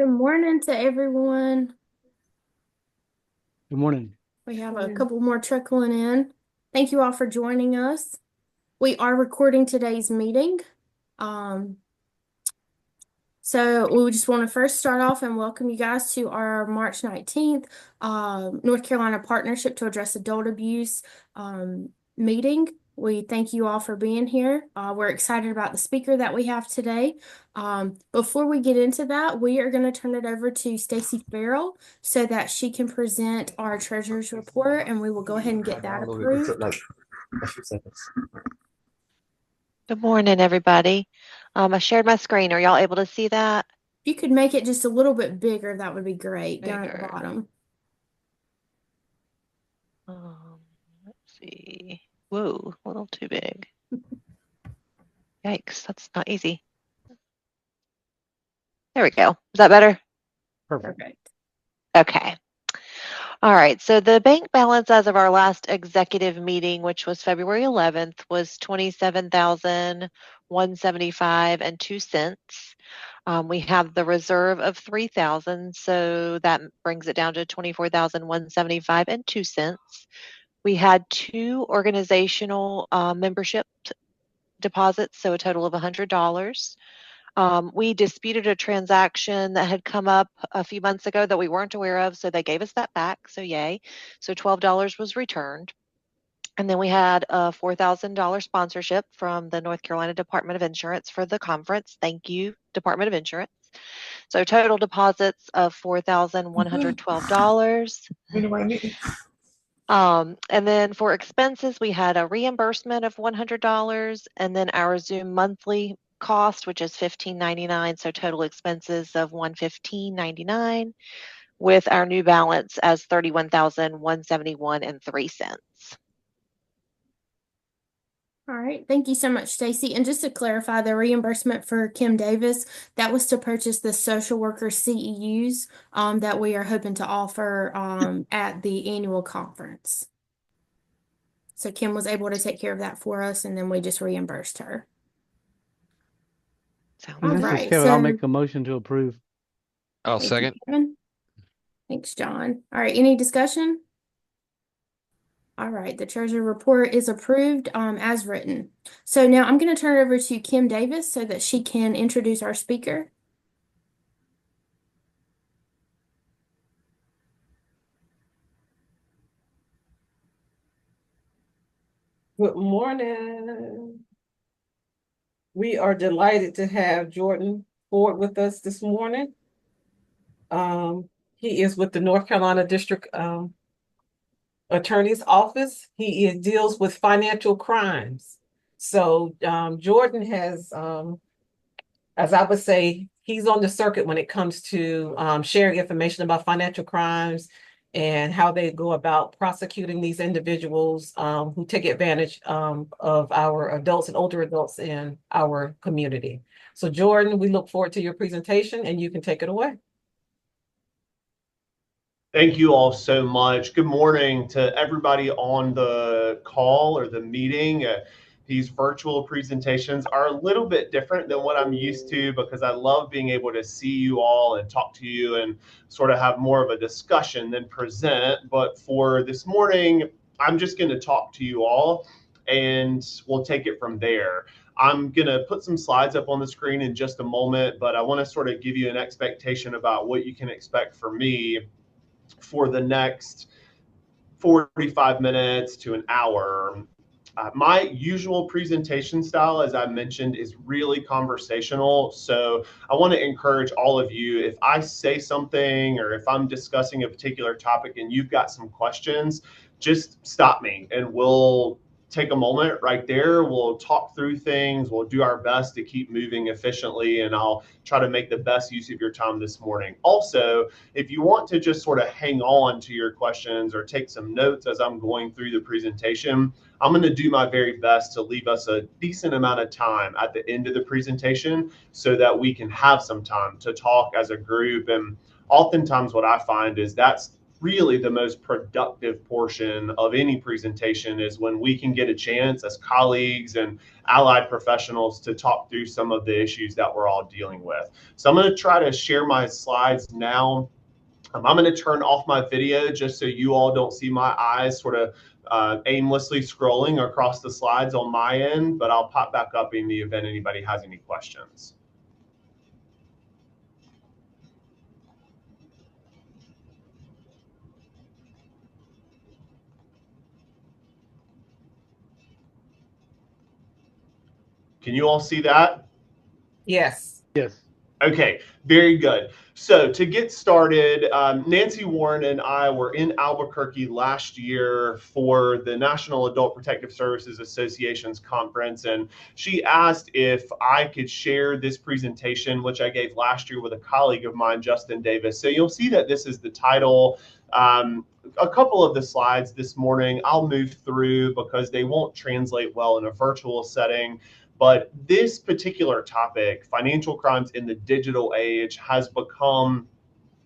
Good morning to everyone. Good morning. We have a couple more trickling in. Thank you all for joining us. We are recording today's meeting. Um, so we just want to first start off and welcome you guys to our March 19th North Carolina Partnership to Address Adult Abuse meeting. We thank you all for being here. We're excited about the speaker that we have today. Before we get into that, we are going to turn it over to Stacy Farrell so that she can present our treasurer's report, and we will go ahead and get that approved. Good morning, everybody. I shared my screen. Are y'all able to see that? If you could make it just a little bit bigger, that would be great down at the Bigger. bottom. Let's see. Whoa, a little too big. Yikes, that's not easy. There we go. Is that better? Perfect. Okay. All right. So the bank balance as of our last executive meeting, which was February 11th, was 27,175 and 2 cents. We have the reserve of 3,000, so that brings it down to 24,175 and 2 cents. We had 2 organizational membership deposits, so a total of $100. We disputed a transaction that had come up a few months ago that we weren't aware of, so they gave us that back, so yay. So $12 was returned. And then we had a $4,000 sponsorship from the North Carolina Department of Insurance for the conference. Thank you, Department of Insurance. So total deposits of $4,112. And then for expenses, we had a reimbursement of $100, and then our Zoom monthly cost, which is $15.99. So total expenses of $115.99, with our new balance as $31,171 and 3 cents. All right. Thank you so much, Stacy. And just to clarify, the reimbursement for Kim Davis, that was to purchase the social worker CEUs that we are hoping to offer at the annual conference. So Kim was able to take care of that for us, and then we just reimbursed her. Sounds All This is right. Kevin. I'll So make a motion to approve. I'll thank you, second. Kevin. Thanks, John. All right. Any discussion? All right, the treasurer report is approved as written. So now I'm going to turn it over to Kim Davis so that she can introduce our speaker. Good morning. We are delighted to have Jordan Ford with us this morning. He is with the North Carolina District Attorney's Office. He deals with financial crimes. So Jordan has, as I would say, he's on the circuit when it comes to sharing information about financial crimes and how they go about prosecuting these individuals who take advantage of our adults and older adults in our community. So Jordan, we look forward to your presentation and you can take it away. Thank you all so much. Good morning to everybody on the call or the meeting. These virtual presentations are a little bit different than what I'm used to because I love being able to see you all and talk to you and sort of have more of a discussion than present. But for this morning, I'm just going to talk to you all and we'll take it from there. I'm going to put some slides up on the screen in just a moment, but I want to sort of give you an expectation about what you can expect from me for the next 45 minutes to an hour. My usual presentation style, as I mentioned, is really conversational. So I want to encourage all of you, if I say something or if I'm discussing a particular topic and you've got some questions, just stop me and we'll take a moment right there. We'll talk through things. We'll do our best to keep moving efficiently, and I'll try to make the best use of your time this morning. Also, if you want to just sort of hang on to your questions or take some notes as I'm going through the presentation, I'm going to do my very best to leave us a decent amount of time at the end of the presentation so that we can have some time to talk as a group. And oftentimes what I find is that's really the most productive portion of any presentation is when we can get a chance as colleagues and allied professionals to talk through some of the issues that we're all dealing with. So I'm going to try to share my slides now. I'm going to turn off my video just so you all don't see my eyes sort of aimlessly scrolling across the slides on my end, but I'll pop back up in the event anybody has any questions. Can you all see that? Yes. Yes. Okay, very good. So to get started, Nancy Warren and I were in Albuquerque last year for the National Adult Protective Services Association's conference, and she asked if I could share this presentation, which I gave last year with a colleague of mine, Justin Davis. So you'll see that this is the title. A couple of the slides this morning I'll move through because they won't translate well in a virtual setting. But this particular topic, financial crimes in the digital age, has become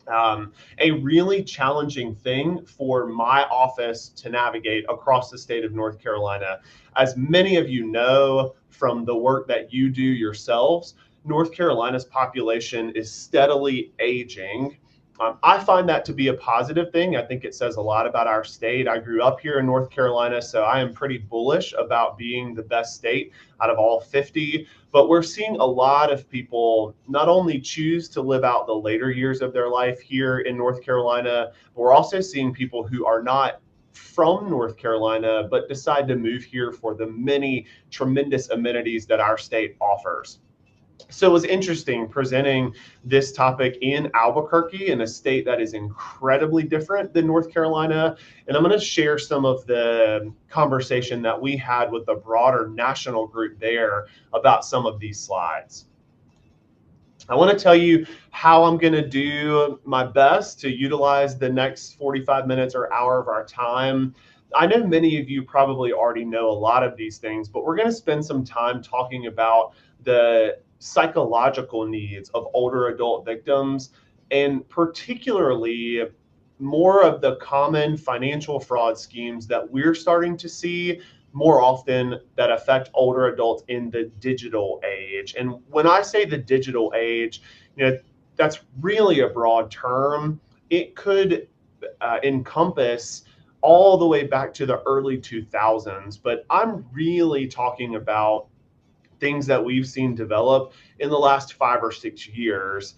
a really challenging thing for my office to navigate across the state of North Carolina. As many of you know from the work that you do yourselves, North Carolina's population is steadily aging. I find that to be a positive thing. I think it says a lot about our state. I grew up here in North Carolina, so I am pretty bullish about being the best state out of all 50. But we're seeing a lot of people not only choose to live out the later years of their life here in North Carolina, but we're also seeing people who are not from North Carolina, but decide to move here for the many tremendous amenities that our state offers. So it was interesting presenting this topic in Albuquerque, in a state that is incredibly different than North Carolina. And I'm going to share some of the conversation that we had with the broader national group there about some of these slides. I want to tell you how I'm going to do my best to utilize the next 45 minutes or hour of our time. I know many of you probably already know a lot of these things, but we're going to spend some time talking about the psychological needs of older adult victims, and particularly more of the common financial fraud schemes that we're starting to see more often that affect older adults in the digital age. And when I say the digital age, that's really a broad term. It could encompass all the way back to the early 2000s, but I'm really talking about things that we've seen develop in the last 5 or 6 years.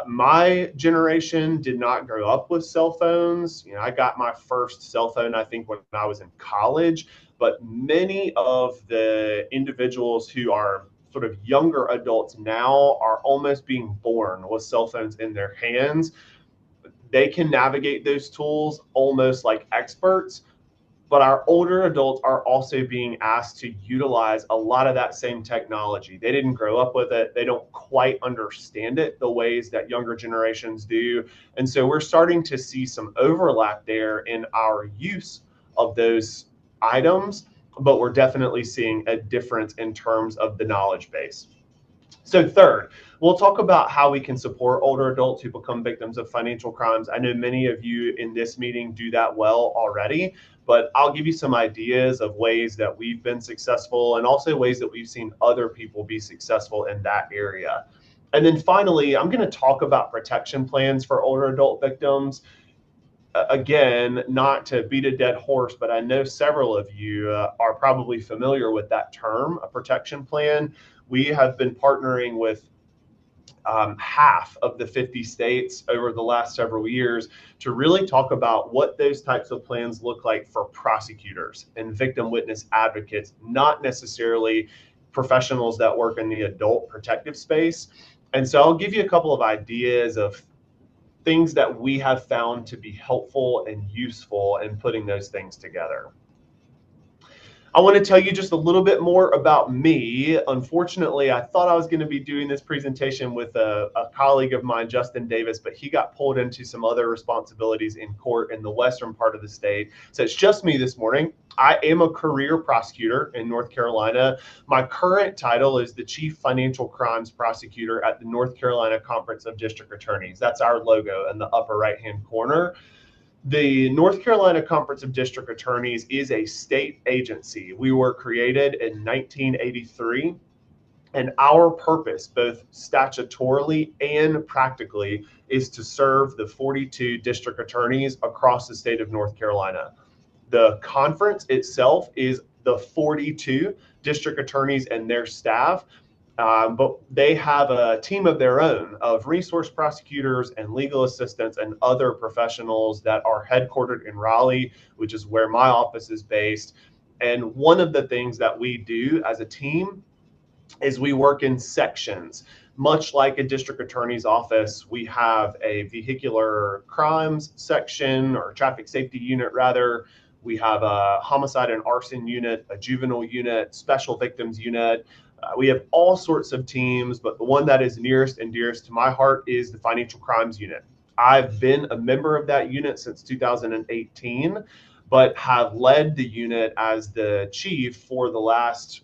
My generation did not grow up with cell phones. I got my first cell phone, I think, when I was in college, but many of the individuals who are sort of younger adults now are almost being born with cell phones in their hands. They can navigate those tools almost like experts, but our older adults are also being asked to utilize a lot of that same technology. They didn't grow up with it. They don't quite understand it the ways that younger generations do. And so we're starting to see some overlap there in our use of those items, but we're definitely seeing a difference in terms of the knowledge base. So third, we'll talk about how we can support older adults who become victims of financial crimes. I know many of you in this meeting do that well already, but I'll give you some ideas of ways that we've been successful and also ways that we've seen other people be successful in that area. And then finally, I'm going to talk about protection plans for older adult victims. Again, not to beat a dead horse, but I know several of you are probably familiar with that term, a protection plan. We have been partnering with half of the 50 states over the last several years to really talk about what those types of plans look like for prosecutors and victim witness advocates, not necessarily professionals that work in the adult protective space. And so I'll give you a couple of ideas of things that we have found to be helpful and useful in putting those things together. I want to tell you just a little bit more about me. Unfortunately, I thought I was going to be doing this presentation with a colleague of mine, Justin Davis, but he got pulled into some other responsibilities in court in the western part of the state. So it's just me this morning. I am a career prosecutor in North Carolina. My current title is the Chief Financial Crimes Prosecutor at the North Carolina Conference of District Attorneys. That's our logo in the upper right-hand corner. The North Carolina Conference of District Attorneys is a state agency. We were created in 1983, and our purpose, both statutorily and practically, is to serve the 42 district attorneys across the state of North Carolina. The conference itself is the 42 district attorneys and their staff, but they have a team of their own of resource prosecutors and legal assistants and other professionals that are headquartered in Raleigh, which is where my office is based. And one of the things that we do as a team is we work in sections. Much like a district attorney's office, we have a vehicular crimes section, or traffic safety unit rather. We have a homicide and arson unit, a juvenile unit, special victims unit. We have all sorts of teams, but the one that is nearest and dearest to my heart is the financial crimes unit. I've been a member of that unit since 2018, but have led the unit as the chief for the last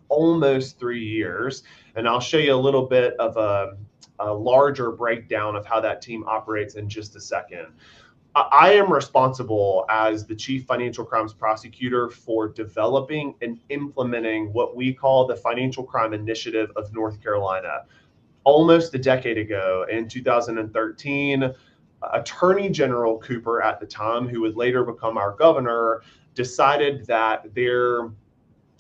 almost 3 years. And I'll show you a little bit of a larger breakdown of how that team operates in just a second. I am responsible as the chief financial crimes prosecutor for developing and implementing what we call the Financial Crime Initiative of North Carolina. Almost a decade ago, in 2013, Attorney General Cooper at the time, who would later become our governor, decided that there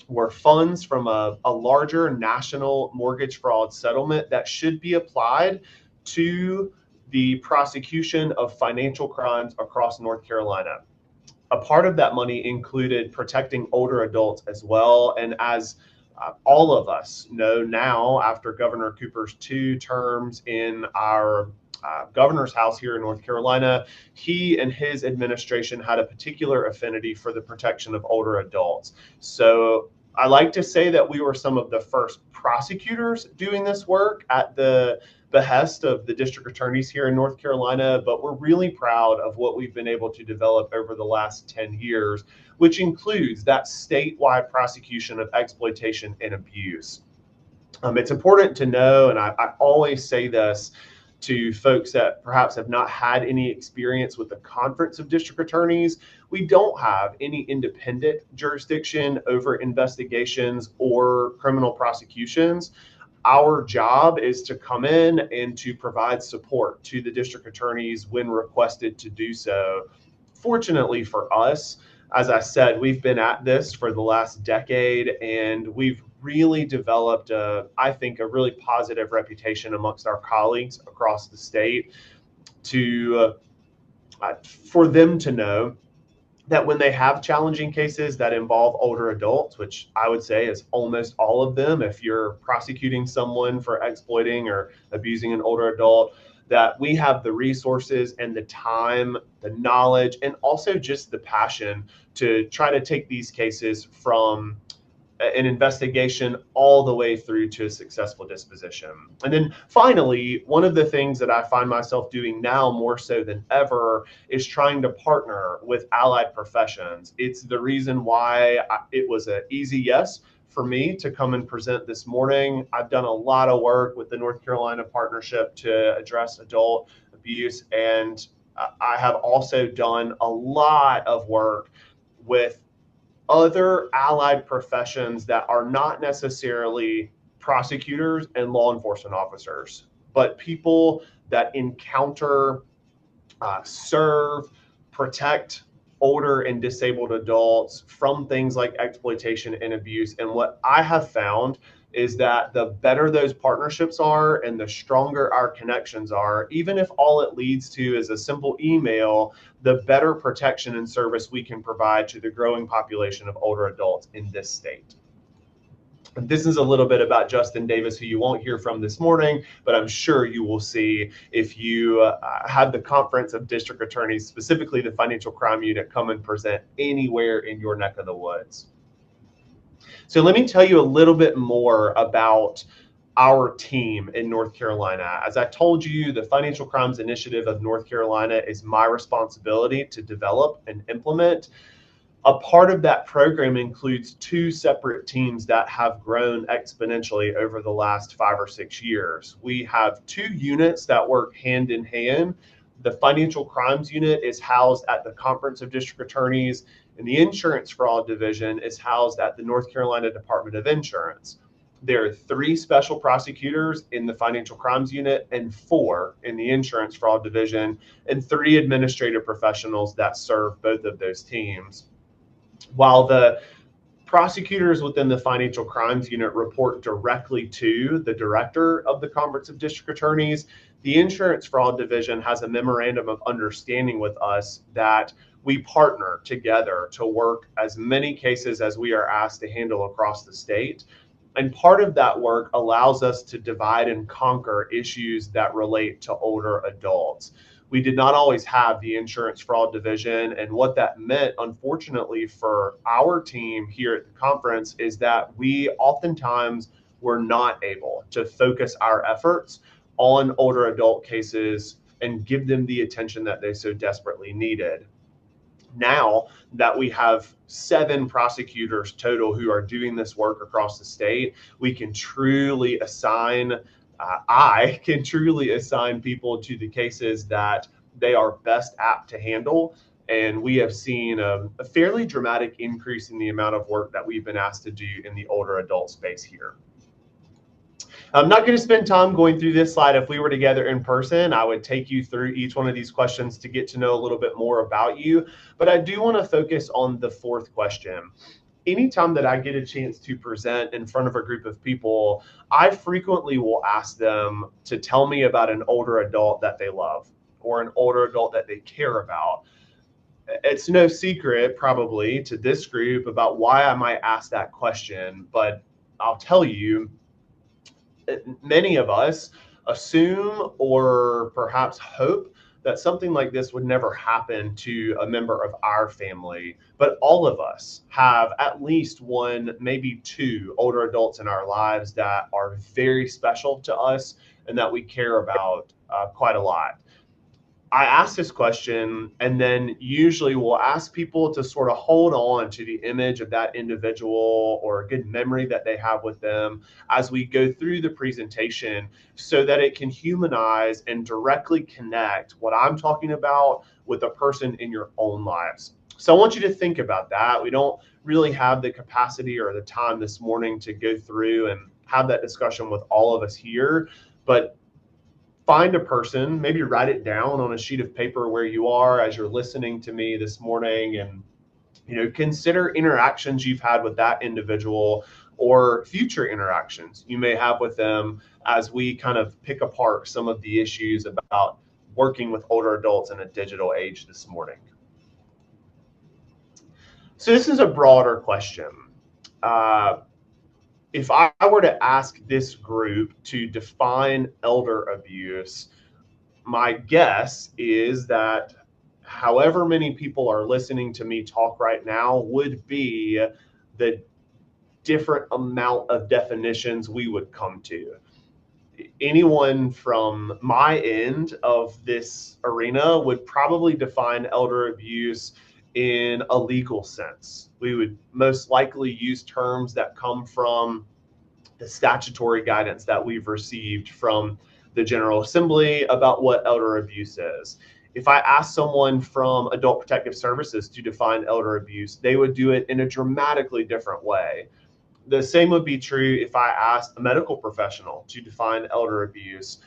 were funds from a larger national mortgage fraud settlement that should be applied to the prosecution of financial crimes across North Carolina. A part of that money included protecting older adults as well. And as all of us know now, after Governor Cooper's 2 terms in our governor's house here in North Carolina, he and his administration had a particular affinity for the protection of older adults. So I like to say that we were some of the first prosecutors doing this work at the behest of the district attorneys here in North Carolina, but we're really proud of what we've been able to develop over the last 10 years, which includes that statewide prosecution of exploitation and abuse. It's important to know, and I always say this to folks that perhaps have not had any experience with the Conference of District Attorneys, we don't have any independent jurisdiction over investigations or criminal prosecutions. Our job is to come in and to provide support to the district attorneys when requested to do so. Fortunately for us, as I said, we've been at this for the last decade, and we've really developed, I think, a really positive reputation amongst our colleagues across the state for them to know that when they have challenging cases that involve older adults, which I would say is almost all of them, if you're prosecuting someone for exploiting or abusing an older adult, that we have the resources and the time, the knowledge, and also just the passion to try to take these cases from an investigation all the way through to a successful disposition. And then finally, one of the things that I find myself doing now more so than ever is trying to partner with allied professions. It's the reason why it was an easy yes for me to come and present this morning. I've done a lot of work with the North Carolina Partnership to address adult abuse, and I have also done a lot of work with other allied professions that are not necessarily prosecutors and law enforcement officers, but people that encounter, serve, protect older and disabled adults from things like exploitation and abuse. And what I have found is that the better those partnerships are and the stronger our connections are, even if all it leads to is a simple email, the better protection and service we can provide to the growing population of older adults in this state. This is a little bit about Justin Davis, who you won't hear from this morning, but I'm sure you will see if you have the Conference of District Attorneys, specifically the Financial Crime Unit, come and present anywhere in your neck of the woods. So let me tell you a little bit more about our team in North Carolina. As I told you, the Financial Crimes Initiative of North Carolina is my responsibility to develop and implement. A part of that program includes 2 separate teams that have grown exponentially over the last 5 or 6 years. We have 2 units that work hand in hand. The Financial Crimes Unit is housed at the Conference of District Attorneys, and the Insurance Fraud Division is housed at the North Carolina Department of Insurance. There are 3 special prosecutors in the Financial Crimes Unit and 4 in the Insurance Fraud Division, and 3 administrative professionals that serve both of those teams. While the prosecutors within the Financial Crimes Unit report directly to the director of the Conference of District Attorneys, the Insurance Fraud Division has a memorandum of understanding with us that we partner together to work as many cases as we are asked to handle across the state. And part of that work allows us to divide and conquer issues that relate to older adults. We did not always have the Insurance Fraud Division, and what that meant, unfortunately, for our team here at the conference is that we oftentimes were not able to focus our efforts on older adult cases and give them the attention that they so desperately needed. Now that we have 7 prosecutors total who are doing this work across the state, we can truly assign, I can truly assign people to the cases that they are best apt to handle. And we have seen a fairly dramatic increase in the amount of work that we've been asked to do in the older adult space here. I'm not going to spend time going through this slide. If we were together in person, I would take you through each one of these questions to get to know a little bit more about you. But I do want to focus on the 4th question. Anytime that I get a chance to present in front of a group of people, I frequently will ask them to tell me about an older adult that they love or an older adult that they care about. It's no secret probably to this group about why I might ask that question, but I'll tell you, many of us assume or perhaps hope that something like this would never happen to a member of our family. But all of us have at least 1, maybe 2 older adults in our lives that are very special to us and that we care about quite a lot. I ask this question, and then usually we'll ask people to sort of hold on to the image of that individual or a good memory that they have with them as we go through the presentation so that it can humanize and directly connect what I'm talking about with a person in your own lives. So I want you to think about that. We don't really have the capacity or the time this morning to go through and have that discussion with all of us here, but find a person, maybe write it down on a sheet of paper where you are as you're listening to me this morning, and consider interactions you've had with that individual or future interactions you may have with them as we kind of pick apart some of the issues about working with older adults in a digital age this morning. So this is a broader question. If I were to ask this group to define elder abuse, my guess is that however many people are listening to me talk right now would be the different amount of definitions we would come to. Anyone from my end of this arena would probably define elder abuse in a legal sense. We would most likely use terms that come from the statutory guidance that we've received from the General Assembly about what elder abuse is. If I asked someone from Adult Protective Services to define elder abuse, they would do it in a dramatically different way. The same would be true if I asked a medical professional to define elder abuse.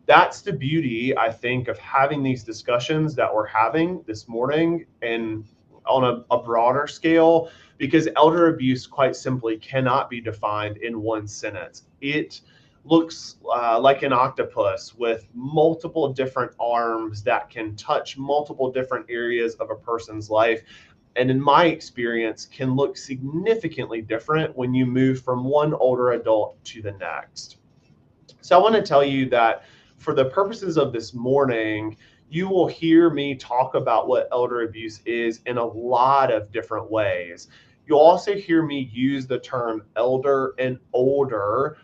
That's the beauty, I think, of having these discussions that we're having this morning and on a broader scale, because elder abuse quite simply cannot be defined in one sentence. It looks like an octopus with multiple different arms that can touch multiple different areas of a person's life. And in my experience, can look significantly different when you move from one older adult to the next. So I want to tell you that for the purposes of this morning, you will hear me talk about what elder abuse is in a lot of different ways. You'll also hear me use the term elder and older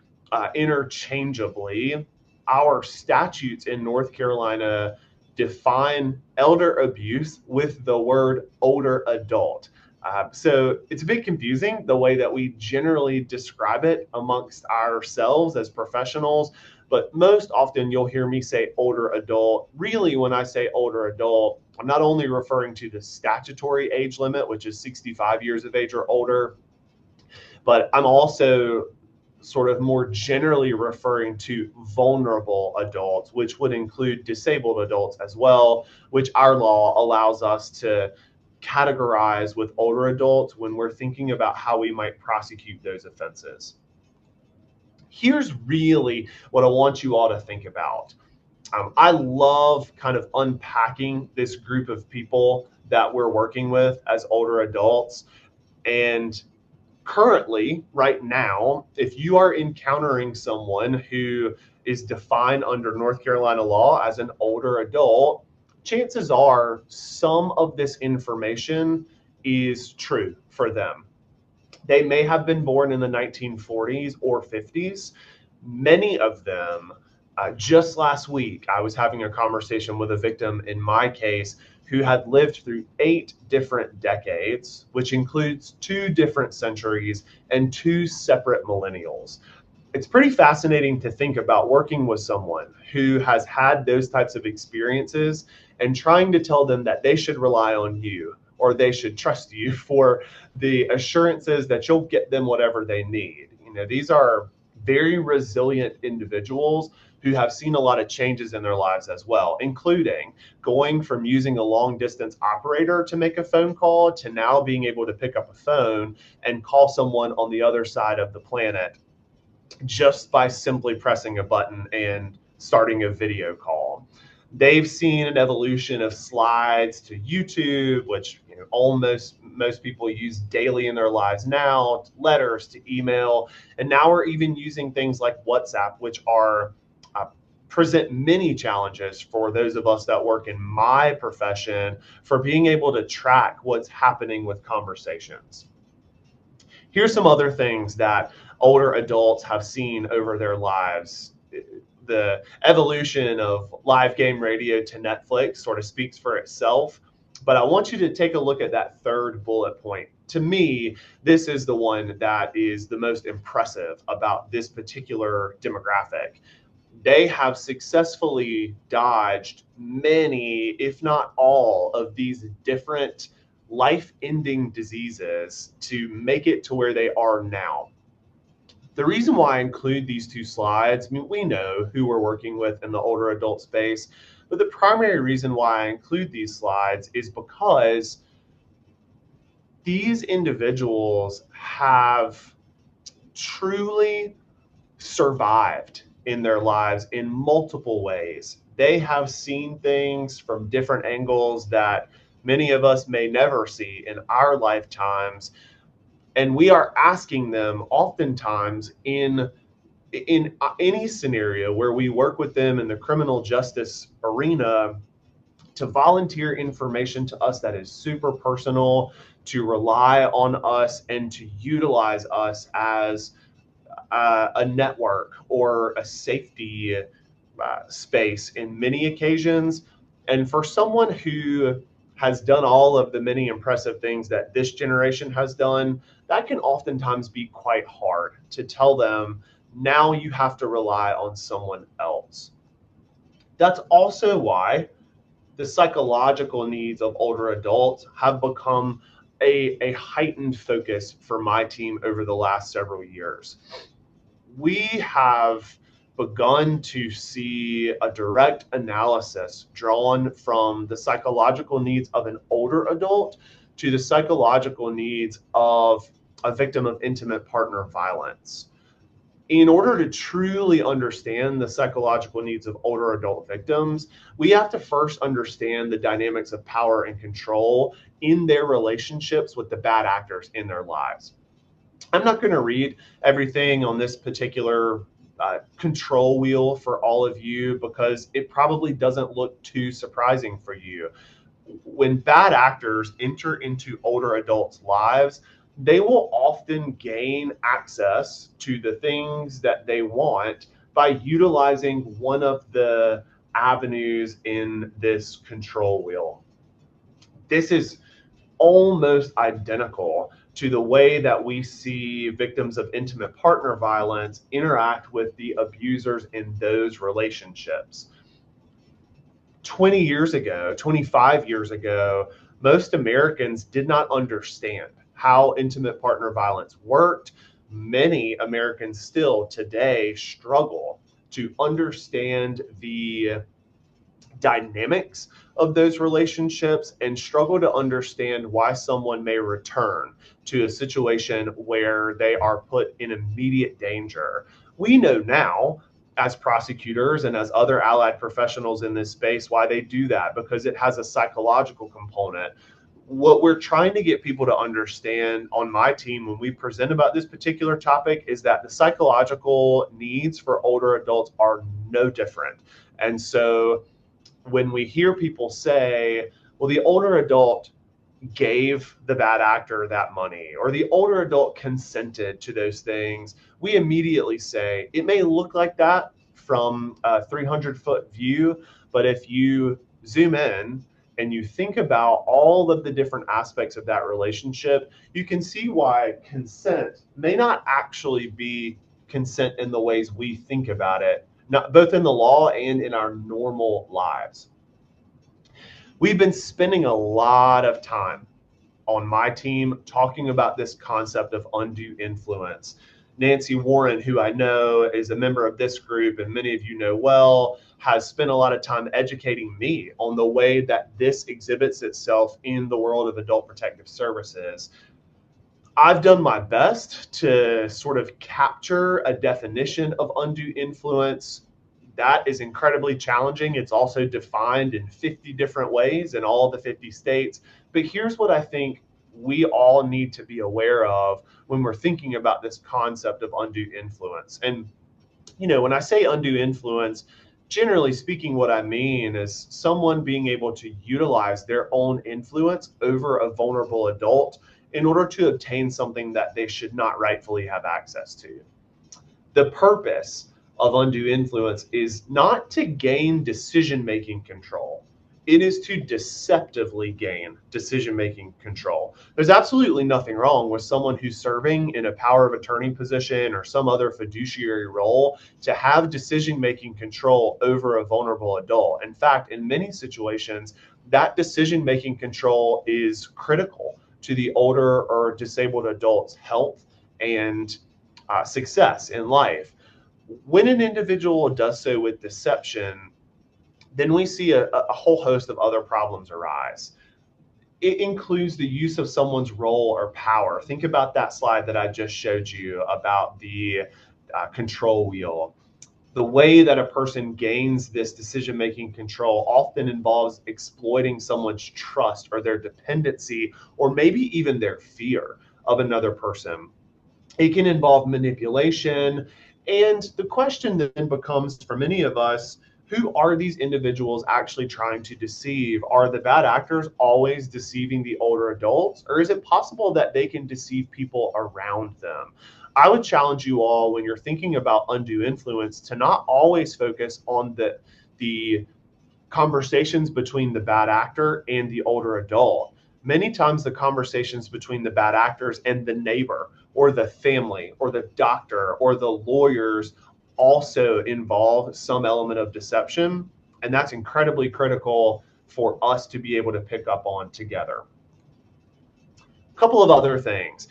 interchangeably. Our statutes in North Carolina define elder abuse with the word older adult. So it's a bit confusing the way that we generally describe it amongst ourselves as professionals, but most often you'll hear me say older adult. Really, when I say older adult, I'm not only referring to the statutory age limit, which is 65 years of age or older, but I'm also sort of more generally referring to vulnerable adults, which would include disabled adults as well, which our law allows us to categorize with older adults when we're thinking about how we might prosecute those offenses. Here's really what I want you all to think about. I love kind of unpacking this group of people that we're working with as older adults. And currently, right now, if you are encountering someone who is defined under North Carolina law as an older adult, chances are some of this information is true for them. They may have been born in the 1940s or 50s. Many of them, just last week, I was having a conversation with a victim in my case who had lived through 8 different decades, which includes 2 different centuries and 2 separate millennials. It's pretty fascinating to think about working with someone who has had those types of experiences and trying to tell them that they should rely on you or they should trust you for the assurances that you'll get them whatever they need. You know, these are very resilient individuals who have seen a lot of changes in their lives as well, including going from using a long distance operator to make a phone call to now being able to pick up a phone and call someone on the other side of the planet just by simply pressing a button and starting a video call. They've seen an evolution of slides to YouTube, which almost most people use daily in their lives now, to letters to email, and now we're even using things like WhatsApp, which are present many challenges for those of us that work in my profession for being able to track what's happening with conversations. Here's some other things that older adults have seen over their lives. The evolution of live game radio to Netflix sort of speaks for itself, but I want you to take a look at that third bullet point. To me, this is the one that is the most impressive about this particular demographic. They have successfully dodged many, if not all, of these different life-ending diseases to make it to where they are now. The reason why I include these 2 slides, I mean, we know who we're working with in the older adult space, but the primary reason why I include these slides is because these individuals have truly survived in their lives in multiple ways. They have seen things from different angles that many of us may never see in our lifetimes. And we are asking them oftentimes in any scenario where we work with them in the criminal justice arena to volunteer information to us that is super personal, to rely on us and to utilize us as a network or a safety space in many occasions. And for someone who has done all of the many impressive things that this generation has done, that can oftentimes be quite hard to tell them, now you have to rely on someone else. That's also why the psychological needs of older adults have become a heightened focus for my team over the last several years. We have begun to see a direct analysis drawn from the psychological needs of an older adult to the psychological needs of a victim of intimate partner violence. In order to truly understand the psychological needs of older adult victims, we have to first understand the dynamics of power and control in their relationships with the bad actors in their lives. I'm not going to read everything on this particular control wheel for all of you because it probably doesn't look too surprising for you. When bad actors enter into older adults' lives, they will often gain access to the things that they want by utilizing one of the avenues in this control wheel. This is almost identical to the way that we see victims of intimate partner violence interact with the abusers in those relationships. 20 years ago, 25 years ago, most Americans did not understand how intimate partner violence worked. Many Americans still today struggle to understand the dynamics of those relationships and struggle to understand why someone may return to a situation where they are put in immediate danger. We know now, as prosecutors and as other allied professionals in this space, why they do that, because it has a psychological component. What we're trying to get people to understand on my team when we present about this particular topic is that the psychological needs for older adults are no different. And so when we hear people say, well, the older adult gave the bad actor that money, or the older adult consented to those things, we immediately say it may look like that from a 300-foot view, but if you zoom in and you think about all of the different aspects of that relationship, you can see why consent may not actually be consent in the ways we think about it, not both in the law and in our normal lives. We've been spending a lot of time on my team talking about this concept of undue influence. Nancy Warren, who I know is a member of this group and many of you know well, has spent a lot of time educating me on the way that this exhibits itself in the world of adult protective services. I've done my best to sort of capture a definition of undue influence. That is incredibly challenging. It's also defined in 50 different ways in all the 50 states. But here's what I think we all need to be aware of when we're thinking about this concept of undue influence. And, you know, when I say undue influence, generally speaking, what I mean is someone being able to utilize their own influence over a vulnerable adult in order to obtain something that they should not rightfully have access to. The purpose of undue influence is not to gain decision-making control. It is to deceptively gain decision-making control. There's absolutely nothing wrong with someone who's serving in a power of attorney position or some other fiduciary role to have decision-making control over a vulnerable adult. In fact, in many situations, that decision-making control is critical to the older or disabled adult's health and success in life. When an individual does so with deception, then we see a whole host of other problems arise. It includes the use of someone's role or power. Think about that slide that I just showed you about the control wheel. The way that a person gains this decision-making control often involves exploiting someone's trust or their dependency, or maybe even their fear of another person. It can involve manipulation. And the question then becomes for many of us, who are these individuals actually trying to deceive? Are the bad actors always deceiving the older adults? Or is it possible that they can deceive people around them? I would challenge you all, when you're thinking about undue influence, to not always focus on the conversations between the bad actor and the older adult. Many times the conversations between the bad actors and the neighbor or the family or the doctor or the lawyers also involve some element of deception. And that's incredibly critical for us to be able to pick up on together. A couple of other things.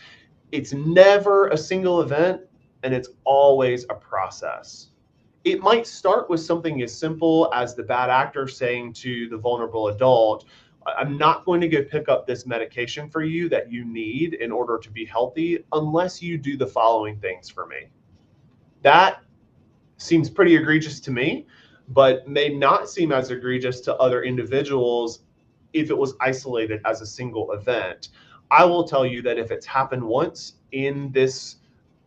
It's never a single event, and it's always a process. It might start with something as simple as the bad actor saying to the vulnerable adult, I'm not going to go pick up this medication for you that you need in order to be healthy unless you do the following things for me. That seems pretty egregious to me, but may not seem as egregious to other individuals if it was isolated as a single event. I will tell you that if it's happened once in this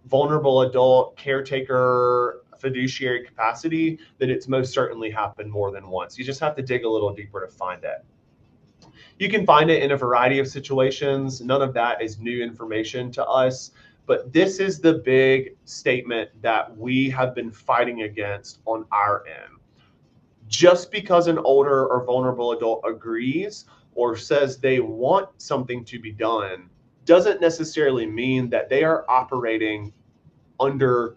vulnerable adult caretaker fiduciary capacity, then it's most certainly happened more than once. You just have to dig a little deeper to find it. You can find it in a variety of situations. None of that is new information to us, but this is the big statement that we have been fighting against on our end. Just because an older or vulnerable adult agrees or says they want something to be done doesn't necessarily mean that they are operating under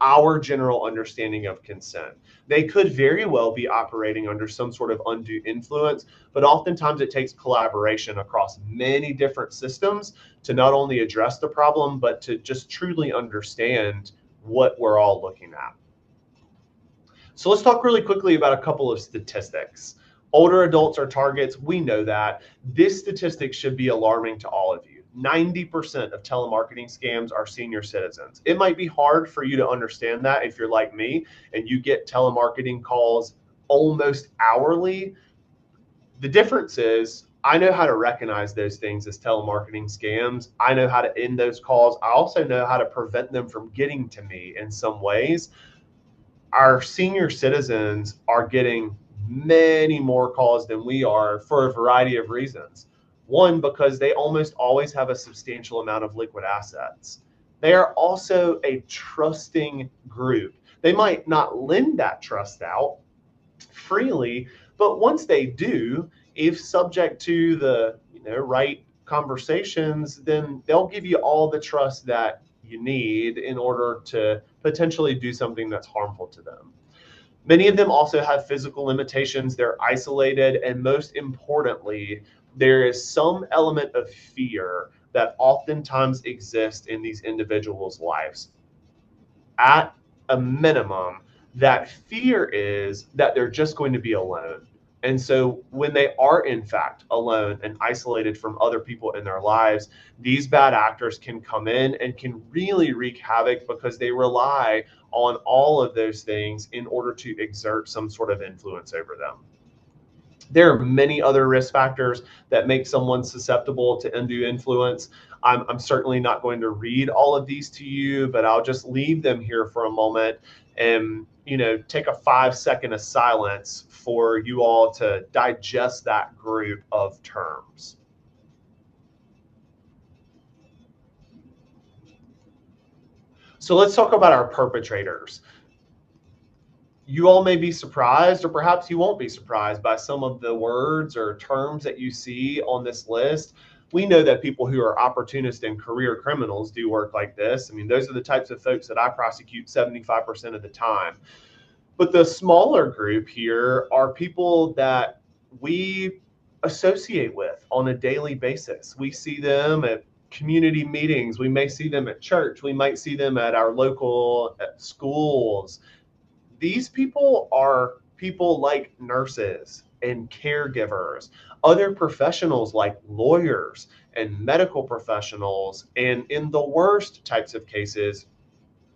our general understanding of consent. They could very well be operating under some sort of undue influence, but oftentimes it takes collaboration across many different systems to not only address the problem, but to just truly understand what we're all looking at. So let's talk really quickly about a couple of statistics. Older adults are targets. We know that. This statistic should be alarming to all of you. 90% of telemarketing scams are senior citizens. It might be hard for you to understand that if you're like me and you get telemarketing calls almost hourly. The difference is I know how to recognize those things as telemarketing scams. I know how to end those calls. I also know how to prevent them from getting to me in some ways. Our senior citizens are getting many more calls than we are for a variety of reasons. One, because they almost always have a substantial amount of liquid assets. They are also a trusting group. They might not lend that trust out freely, but once they do, if subject to the right conversations, then they'll give you all the trust that you need in order to potentially do something that's harmful to them. Many of them also have physical limitations. They're isolated, and most importantly, there is some element of fear that oftentimes exists in these individuals' lives. At a minimum, that fear is that they're just going to be alone. And so when they are in fact alone and isolated from other people in their lives, these bad actors can come in and can really wreak havoc because they rely on all of those things in order to exert some sort of influence over them. There are many other risk factors that make someone susceptible to undue influence. I'm certainly not going to read all of these to you, but I'll just leave them here for a moment and take a 5-second of silence for you all to digest that group of terms. So let's talk about our perpetrators. You all may be surprised, or perhaps you won't be surprised by some of the words or terms that you see on this list. We know that people who are opportunist and career criminals do work like this. I mean, those are the types of folks that I prosecute 75% of the time. But the smaller group here are people that we associate with on a daily basis. We see them at community meetings. We may see them at church. We might see them at our local schools. These people are people like nurses and caregivers, other professionals like lawyers and medical professionals. And in the worst types of cases,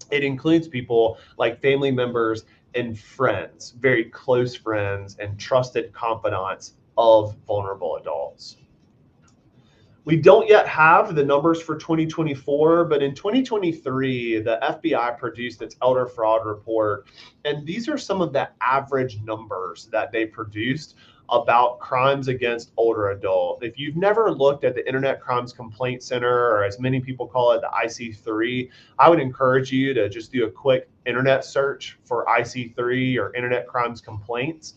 it includes people like family members and friends, very close friends and trusted confidants of vulnerable adults. We don't yet have the numbers for 2024, but in 2023, the FBI produced its elder fraud report, and these are some of the average numbers that they produced about crimes against older adults. If you've never looked at the Internet Crimes Complaint Center, or as many people call it, the IC3, I would encourage you to just do a quick internet search for IC3 or Internet Crimes Complaints.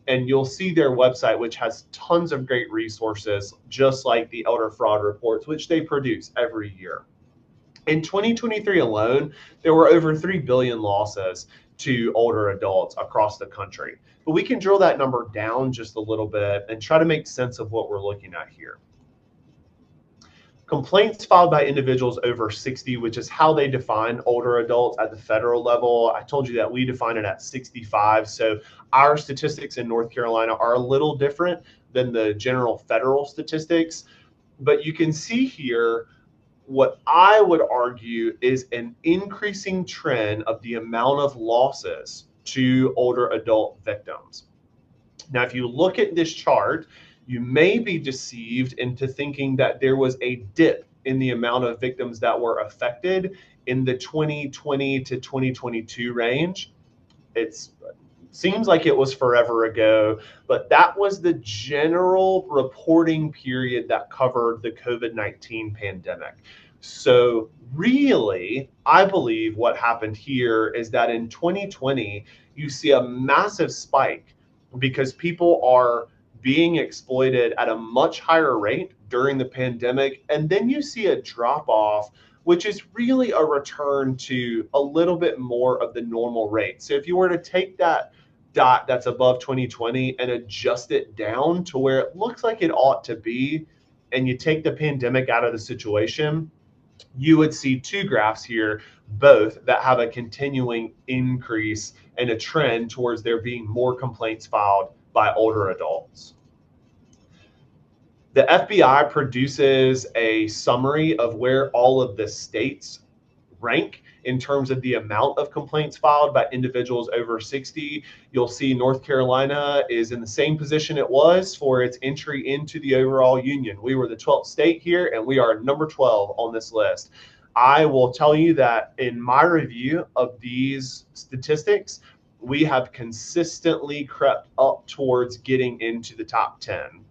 And you'll see their website, which has tons of great resources, just like the elder fraud reports, which they produce every year. In 2023 alone, there were over 3 billion losses to older adults across the country. But we can drill that number down just a little bit and try to make sense of what we're looking at here. Complaints filed by individuals over 60, which is how they define older adults at the federal level. I told you that we define it at 65. So our statistics in North Carolina are a little different than the general federal statistics. But you can see here what I would argue is an increasing trend of the amount of losses to older adult victims. Now, if you look at this chart, you may be deceived into thinking that there was a dip in the amount of victims that were affected in the 2020 to 2022 range. It seems like it was forever ago, but that was the general reporting period that covered the COVID-19 pandemic. So really, I believe what happened here is that in 2020, you see a massive spike because people are being exploited at a much higher rate during the pandemic. And then you see a drop off, which is really a return to a little bit more of the normal rate. So if you were to take that dot that's above 2020 and adjust it down to where it looks like it ought to be, and you take the pandemic out of the situation, you would see two graphs here, both that have a continuing increase and a trend towards there being more complaints filed by older adults. The FBI produces a summary of where all of the states rank in terms of the amount of complaints filed by individuals over 60. You'll see North Carolina is in the same position it was for its entry into the overall union. We were the 12th state here, and we are number 12 on this list. I will tell you that in my review of these statistics, we have consistently crept up towards getting into the top 10.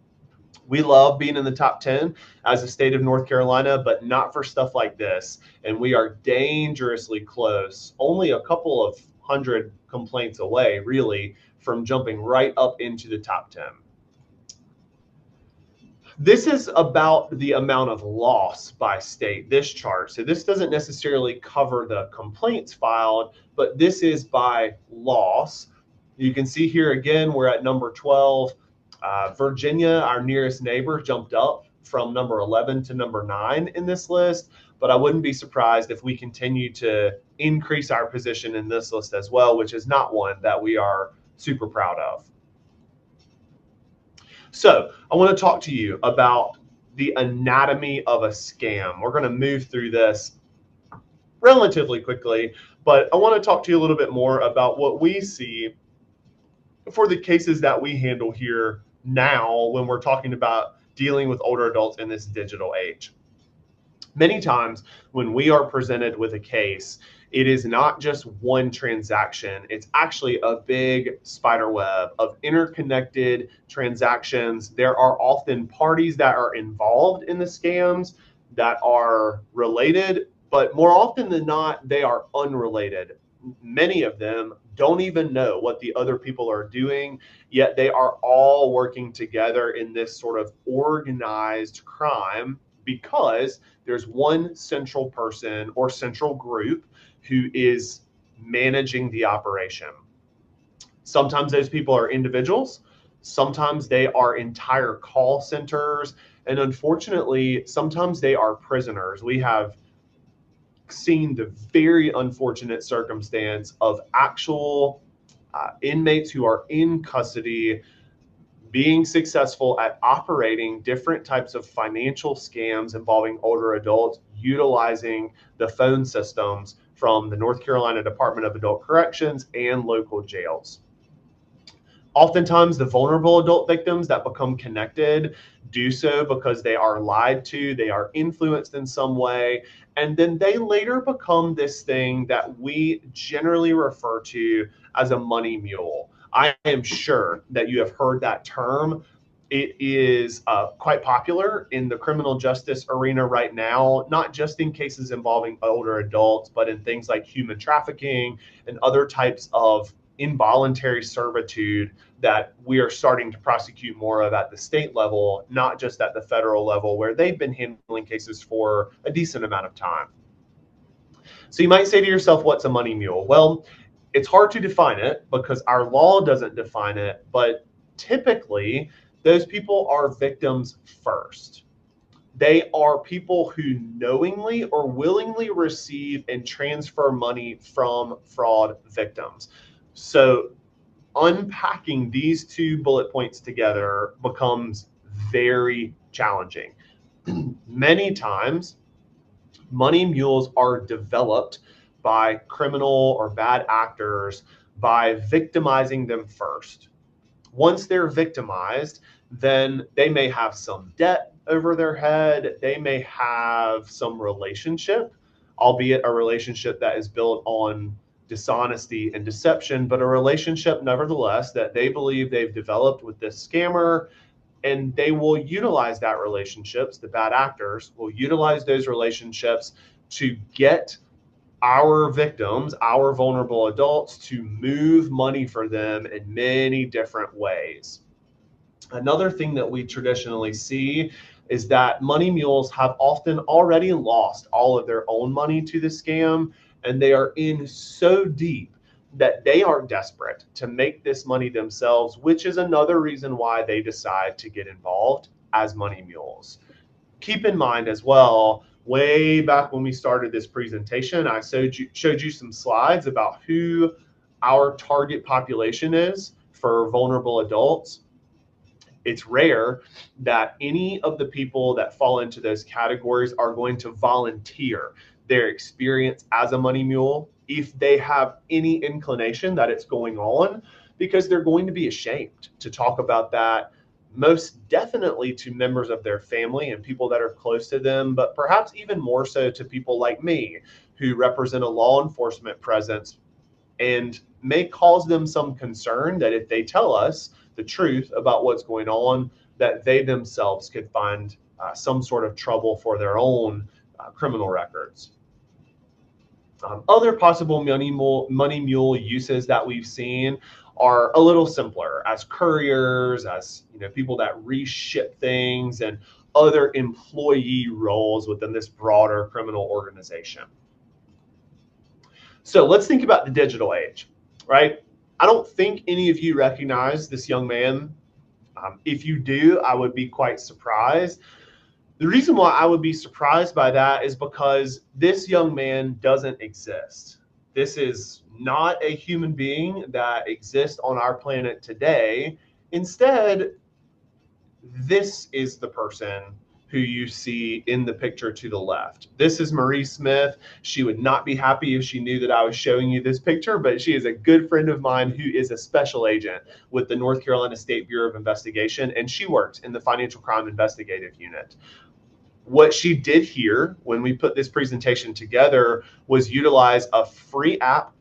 We love being in the top 10 as a state of North Carolina, but not for stuff like this. And we are dangerously close, only a couple of hundred complaints away, really, from jumping right up into the top 10. This is about the amount of loss by state, this chart. So this doesn't necessarily cover the complaints filed, but this is by loss. You can see here again, we're at number 12. Virginia, our nearest neighbor, jumped up from number 11 to number 9 in this list, but I wouldn't be surprised if we continue to increase our position in this list as well, which is not one that we are super proud of. So I want to talk to you about the anatomy of a scam. We're going to move through this relatively quickly, but I want to talk to you a little bit more about what we see for the cases that we handle here now when we're talking about dealing with older adults in this digital age. Many times when we are presented with a case, it is not just one transaction. It's actually a big spider web of interconnected transactions. There are often parties that are involved in the scams that are related, but more often than not, they are unrelated. Many of them don't even know what the other people are doing, yet they are all working together in this sort of organized crime because there's one central person or central group who is managing the operation. Sometimes those people are individuals, sometimes they are entire call centers, and unfortunately, sometimes they are prisoners. We have seen the very unfortunate circumstance of actual inmates who are in custody being successful at operating different types of financial scams involving older adults, utilizing the phone systems from the North Carolina Department of Adult Corrections and local jails. Oftentimes, the vulnerable adult victims that become connected do so because they are lied to, they are influenced in some way, and then they later become this thing that we generally refer to as a money mule. I am sure that you have heard that term. It is quite popular in the criminal justice arena right now, not just in cases involving older adults, but in things like human trafficking and other types of involuntary servitude that we are starting to prosecute more of at the state level, not just at the federal level, where they've been handling cases for a decent amount of time. So you might say to yourself, what's a money mule? Well, it's hard to define it because our law doesn't define it, but typically those people are victims first. They are people who knowingly or willingly receive and transfer money from fraud victims. So unpacking these two bullet points together becomes very challenging. Many times, money mules are developed by criminal or bad actors by victimizing them first. Once they're victimized, then they may have some debt over their head. They may have some relationship, albeit a relationship that is built on dishonesty and deception, but a relationship nevertheless that they believe they've developed with this scammer, and they will utilize that relationships. The bad actors will utilize those relationships to get our victims, our vulnerable adults, to move money for them in many different ways. Another thing that we traditionally see is that money mules have often already lost all of their own money to the scam, and they are in so deep that they are desperate to make this money themselves, which is another reason why they decide to get involved as money mules. Keep in mind as well, way back when we started this presentation, I showed you some slides about who our target population is for vulnerable adults. It's rare that any of the people that fall into those categories are going to volunteer their experience as a money mule if they have any inclination that it's going on, because they're going to be ashamed to talk about that, most definitely to members of their family and people that are close to them, but perhaps even more so to people like me who represent a law enforcement presence, and may cause them some concern that if they tell us the truth about what's going on, that they themselves could find some sort of trouble for their own criminal records. Other possible money mule uses that we've seen are a little simpler, as couriers, as people that reship things, and other employee roles within this broader criminal organization. So let's think about the digital age, right? I don't think any of you recognize this young man. If you do, I would be quite surprised. The reason why I would be surprised by that is because this young man doesn't exist. This is not a human being that exists on our planet today. Instead, this is the person who you see in the picture to the left. This is Marie Smith. She would not be happy if she knew that I was showing you this picture, but she is a good friend of mine who is a special agent with the North Carolina State Bureau of Investigation, and she works in the Financial Crime Investigative Unit. What she did here when we put this presentation together was utilize a free app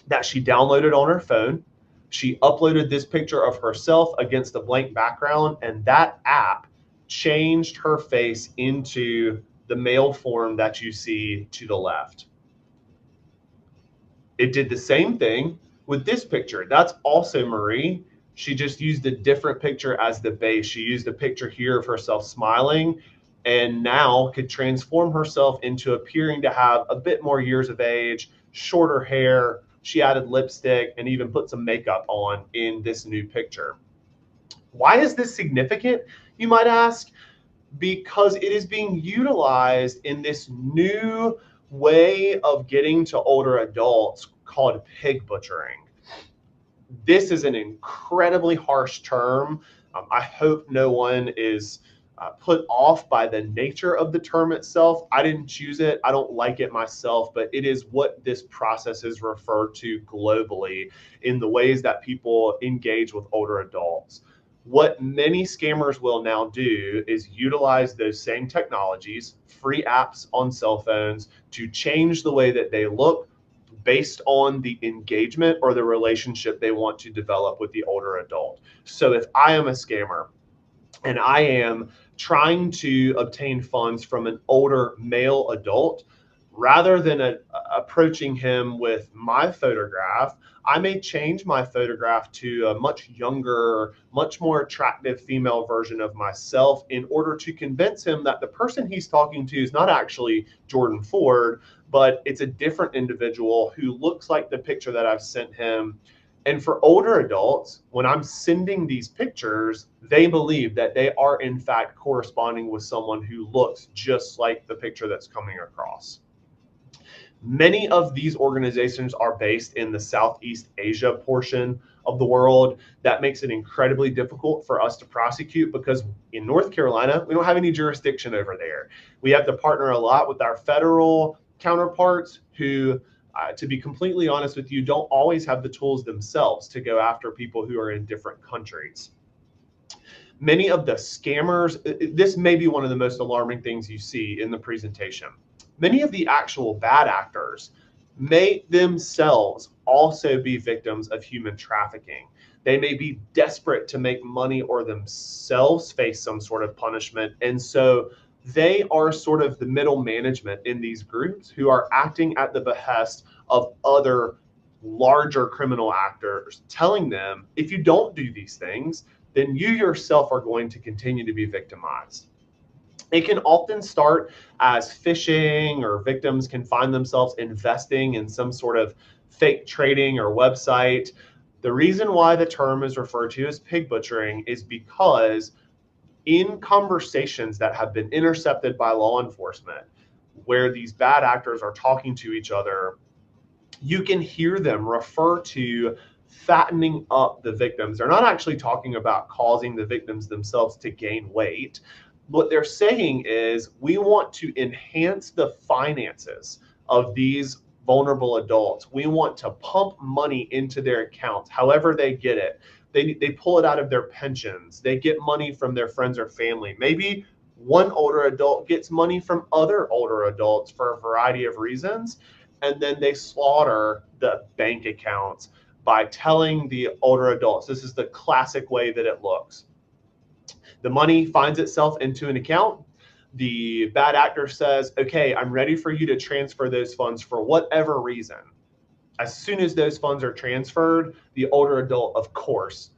that she downloaded on her phone. She uploaded this picture of herself against a blank background, and that app changed her face into the male form that you see to the left. It did the same thing with this picture. That's also Marie. She just used a different picture as the base. She used a picture here of herself smiling, and now could transform herself into appearing to have a bit more years of age, shorter hair. She added lipstick and even put some makeup on in this new picture. Why is this significant, you might ask? Because it is being utilized in this new way of getting to older adults called pig butchering. This is an incredibly harsh term. I hope no one is put off by the nature of the term itself. I didn't choose it. I don't like it myself, but it is what this process is referred to globally in the ways that people engage with older adults. What many scammers will now do is utilize those same technologies, free apps on cell phones, to change the way that they look based on the engagement or the relationship they want to develop with the older adult. So if I am a scammer and I am trying to obtain funds from an older male adult, rather than approaching him with my photograph, I may change my photograph to a much younger, much more attractive female version of myself in order to convince him that the person he's talking to is not actually Jordan Ford, but it's a different individual who looks like the picture that I've sent him. And for older adults, when I'm sending these pictures, they believe that they are in fact corresponding with someone who looks just like the picture that's coming across. Many of these organizations are based in the Southeast Asia portion of the world. That makes it incredibly difficult for us to prosecute because in North Carolina, we don't have any jurisdiction over there. We have to partner a lot with our federal counterparts who, to be completely honest with you, don't always have the tools themselves to go after people who are in different countries. Many of the scammers, this may be one of the most alarming things you see in the presentation. Many of the actual bad actors may themselves also be victims of human trafficking. They may be desperate to make money or themselves face some sort of punishment. And so they are sort of the middle management in these groups who are acting at the behest of other larger criminal actors, telling them, if you don't do these things, then you yourself are going to continue to be victimized. It can often start as phishing, or victims can find themselves investing in some sort of fake trading or website. The reason why the term is referred to as pig butchering is because in conversations that have been intercepted by law enforcement, where these bad actors are talking to each other, you can hear them refer to fattening up the victims. They're not actually talking about causing the victims themselves to gain weight. What they're saying is, we want to enhance the finances of these vulnerable adults. We want to pump money into their accounts, however they get it. They pull it out of their pensions. They get money from their friends or family. Maybe one older adult gets money from other older adults for a variety of reasons, and then they slaughter the bank accounts by telling the older adults. This is the classic way that it looks. The money finds itself into an account. The bad actor says, okay, I'm ready for you to transfer those funds for whatever reason. As soon as those funds are transferred, the older adult, of course,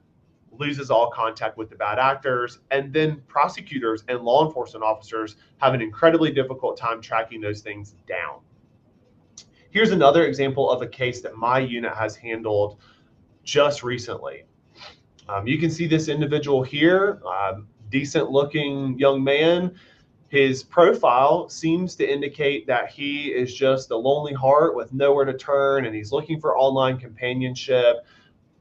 loses all contact with the bad actors, and then prosecutors and law enforcement officers have an incredibly difficult time tracking those things down. Here's another example of a case that my unit has handled just recently. You can see this individual here, decent looking young man. His profile seems to indicate that he is just a lonely heart with nowhere to turn, and he's looking for online companionship.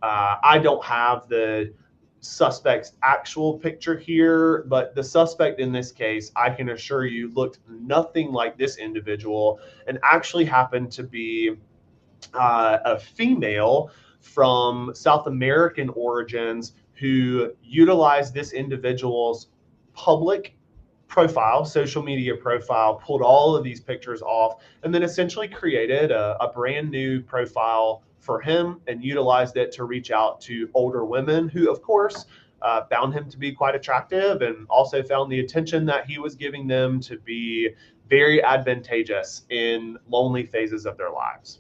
I don't have the suspect's actual picture here, but the suspect in this case, I can assure you, looked nothing like this individual, and actually happened to be a female from South American origins who utilized this individual's public profile, social media profile, pulled all of these pictures off, and then essentially created a brand new profile for him and utilized it to reach out to older women who, of course, found him to be quite attractive, and also found the attention that he was giving them to be very advantageous in lonely phases of their lives.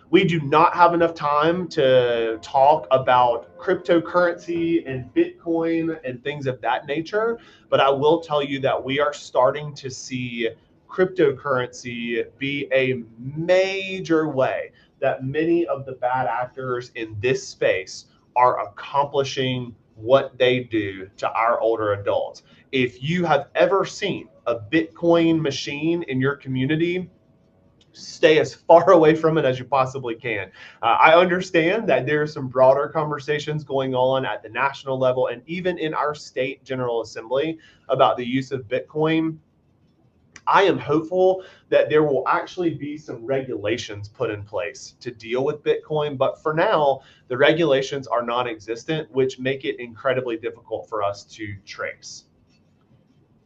We do not have enough time to talk about cryptocurrency and Bitcoin and things of that nature, but I will tell you that we are starting to see cryptocurrency be a major way that many of the bad actors in this space are accomplishing what they do to our older adults. If you have ever seen a Bitcoin machine in your community, stay as far away from it as you possibly can. I understand that there are some broader conversations going on at the national level and even in our state General Assembly about the use of Bitcoin. I am hopeful that there will actually be some regulations put in place to deal with Bitcoin, but for now, the regulations are non-existent, which make it incredibly difficult for us to trace.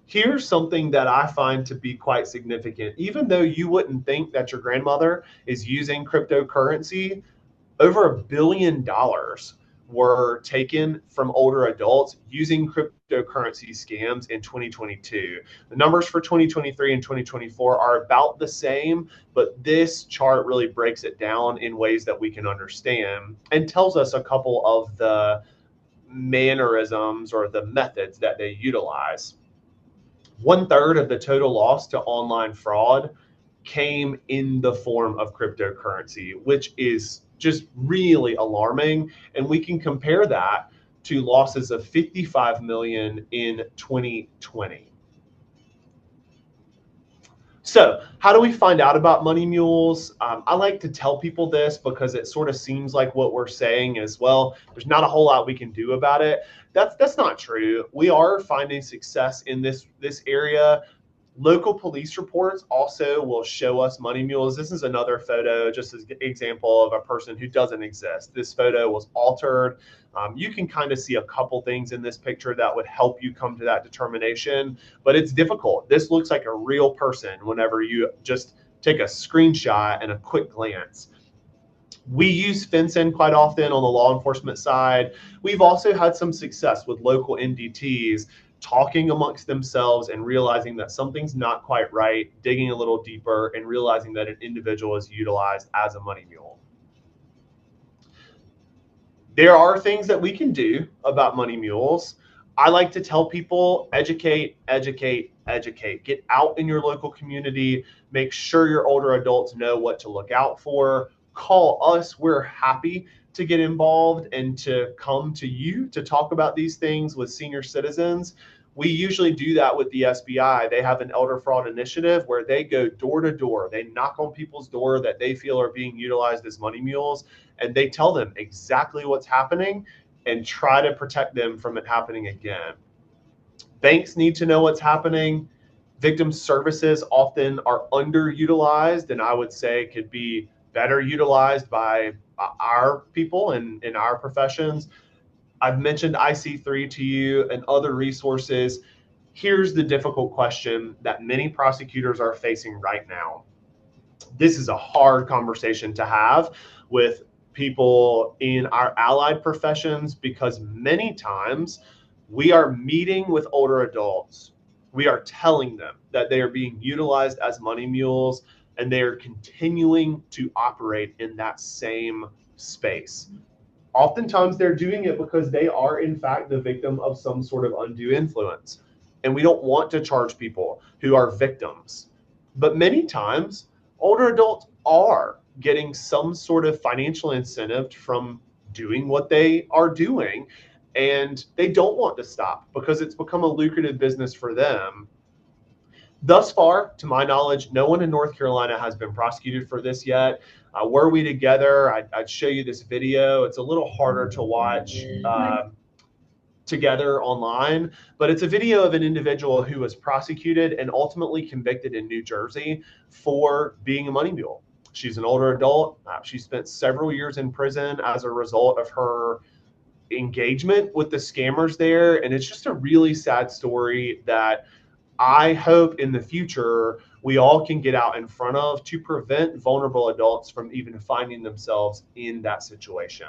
Here's something that I find to be quite significant. Even though you wouldn't think that your grandmother is using cryptocurrency, over $1 billion were taken from older adults using cryptocurrency scams in 2022. The numbers for 2023 and 2024 are about the same, but this chart really breaks it down in ways that we can understand and tells us a couple of the mannerisms or the methods that they utilize. 1/3 of the total loss to online fraud came in the form of cryptocurrency, which is just really alarming. And we can compare that to losses of 55 million in 2020. So how do we find out about money mules? I like to tell people this because it sort of seems like what we're saying is, well, there's not a whole lot we can do about it. That's not true. We are finding success in this area. Local police reports also will show us money mules. This is another photo, just as an example of a person who doesn't exist. This photo was altered. You can kind of see a couple things in this picture that would help you come to that determination, but it's difficult. This looks like a real person whenever you just take a screenshot and a quick glance. We use FinCEN quite often on the law enforcement side. We've also had some success with local NDTs talking amongst themselves and realizing that something's not quite right, digging a little deeper, and realizing that an individual is utilized as a money mule. There are things that we can do about money mules. I like to tell people, educate, educate, educate. Get out in your local community. Make sure your older adults know what to look out for. Call us. We're happy to get involved and to come to you to talk about these things with senior citizens. We usually do that with the SBI. They have an elder fraud initiative where they go door to door. They knock on people's door that they feel are being utilized as money mules, and they tell them exactly what's happening and try to protect them from it happening again. Banks need to know what's happening. Victim services often are underutilized, and I would say could be better utilized by our people in our professions. I've mentioned IC3 to you and other resources. Here's the difficult question that many prosecutors are facing right now. This is a hard conversation to have with people in our allied professions because many times we are meeting with older adults. We are telling them that they are being utilized as money mules and they are continuing to operate in that same space. Oftentimes they're doing it because they are in fact the victim of some sort of undue influence. And we don't want to charge people who are victims. But many times older adults are getting some sort of financial incentive from doing what they are doing. And they don't want to stop because it's become a lucrative business for them. Thus far, to my knowledge, no one in North Carolina has been prosecuted for this yet. Were we together, I'd show you this video. It's a little harder to watch together online, but it's a video of an individual who was prosecuted and ultimately convicted in New Jersey for being a money mule. She's an older adult. She spent several years in prison as a result of her engagement with the scammers there. And it's just a really sad story that I hope in the future we all can get out in front of to prevent vulnerable adults from even finding themselves in that situation.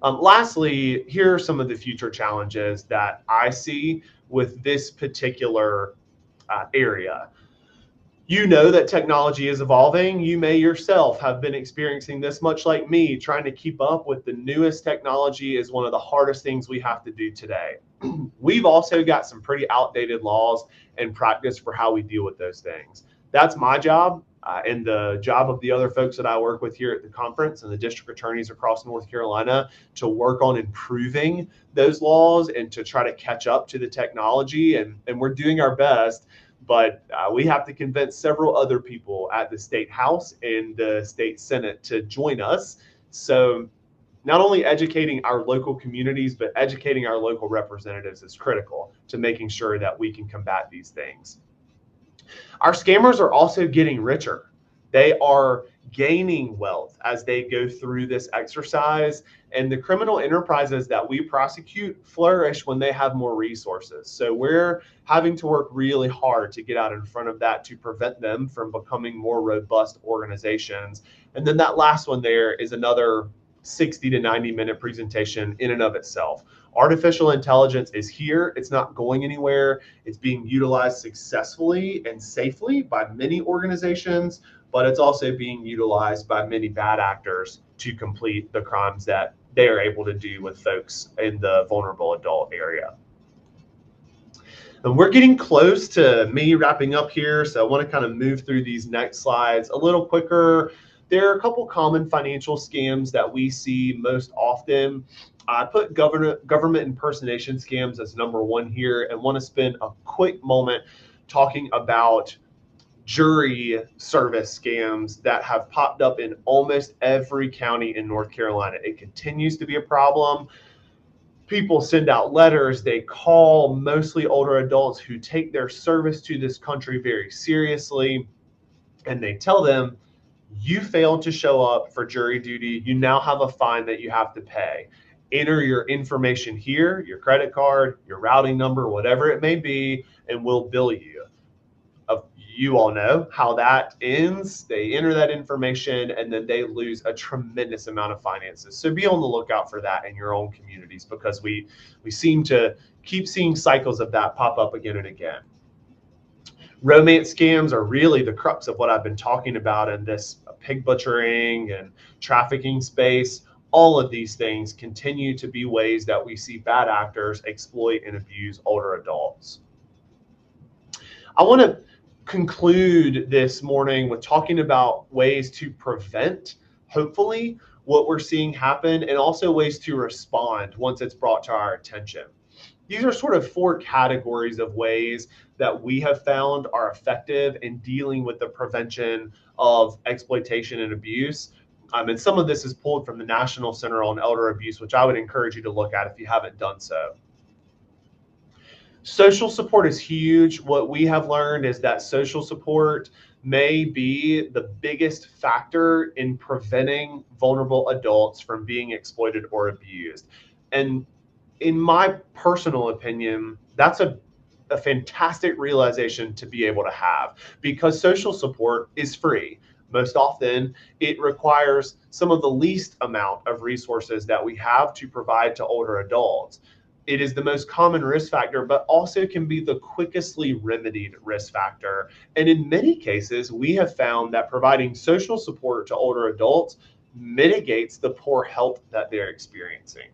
Lastly, here are some of the future challenges that I see with this particular area. You know that technology is evolving. You may yourself have been experiencing this, much like me. Trying to keep up with the newest technology is one of the hardest things we have to do today. We've also got some pretty outdated laws and practice for how we deal with those things. That's my job and the job of the other folks that I work with here at the conference and the district attorneys across North Carolina to work on improving those laws and to try to catch up to the technology. And we're doing our best. But we have to convince several other people at the state house and the state senate to join us. So not only educating our local communities, but educating our local representatives is critical to making sure that we can combat these things. Our scammers are also getting richer. They are gaining wealth as they go through this exercise. And the criminal enterprises that we prosecute flourish when they have more resources. So we're having to work really hard to get out in front of that to prevent them from becoming more robust organizations. And then that last one there is another 60 to 90 minute presentation in and of itself. Artificial intelligence is here. It's not going anywhere. It's being utilized successfully and safely by many organizations, but it's also being utilized by many bad actors to complete the crimes that they are able to do with folks in the vulnerable adult area. And we're getting close to me wrapping up here, so I want to kind of move through these next slides a little quicker. There are a couple common financial scams that we see most often. I put government impersonation scams as number one here and want to spend a quick moment talking about jury service scams that have popped up in almost every county in North Carolina. It continues to be a problem. People send out letters, they call mostly older adults who take their service to this country very seriously, and they tell them, you failed to show up for jury duty, you now have a fine that you have to pay. Enter your information here, your credit card, your routing number, whatever it may be, and we'll bill you. You all know how that ends. They enter that information and then they lose a tremendous amount of finances. So be on the lookout for that in your own communities because we seem to keep seeing cycles of that pop up again and again. Romance scams are really the crux of what I've been talking about in this pig butchering and trafficking space. All of these things continue to be ways that we see bad actors exploit and abuse older adults. I want to conclude this morning with talking about ways to prevent, hopefully, what we're seeing happen, and also ways to respond once it's brought to our attention. These are sort of 4 categories of ways that we have found are effective in dealing with the prevention of exploitation and abuse. And some of this is pulled from the National Center on Elder Abuse, which I would encourage you to look at if you haven't done so. Social support is huge. What we have learned is that social support may be the biggest factor in preventing vulnerable adults from being exploited or abused. And in my personal opinion, that's a fantastic realization to be able to have, because social support is free. Most often, it requires some of the least amount of resources that we have to provide to older adults. It is the most common risk factor, but also can be the quickestly remedied risk factor. And in many cases, we have found that providing social support to older adults mitigates the poor health that they're experiencing.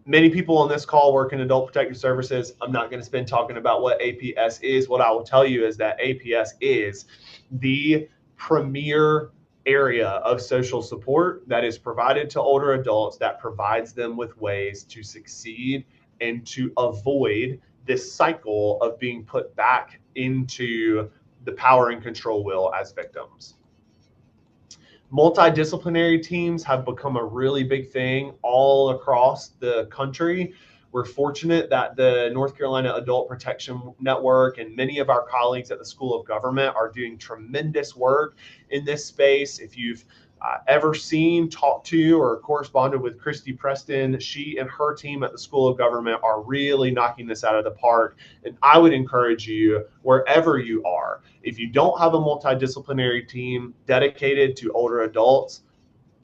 Many people on this call work in adult protective services. I'm not going to spend talking about what APS is. What I will tell you is that APS is the premier area of social support that is provided to older adults, that provides them with ways to succeed and to avoid this cycle of being put back into the power and control wheel as victims. Multidisciplinary teams have become a really big thing all across the country. We're fortunate that the North Carolina Adult Protection Network and many of our colleagues at the School of Government are doing tremendous work in this space. If you've ever seen, talked to, or corresponded with Christy Preston, she and her team at the School of Government are really knocking this out of the park. And I would encourage you, wherever you are, if you don't have a multidisciplinary team dedicated to older adults,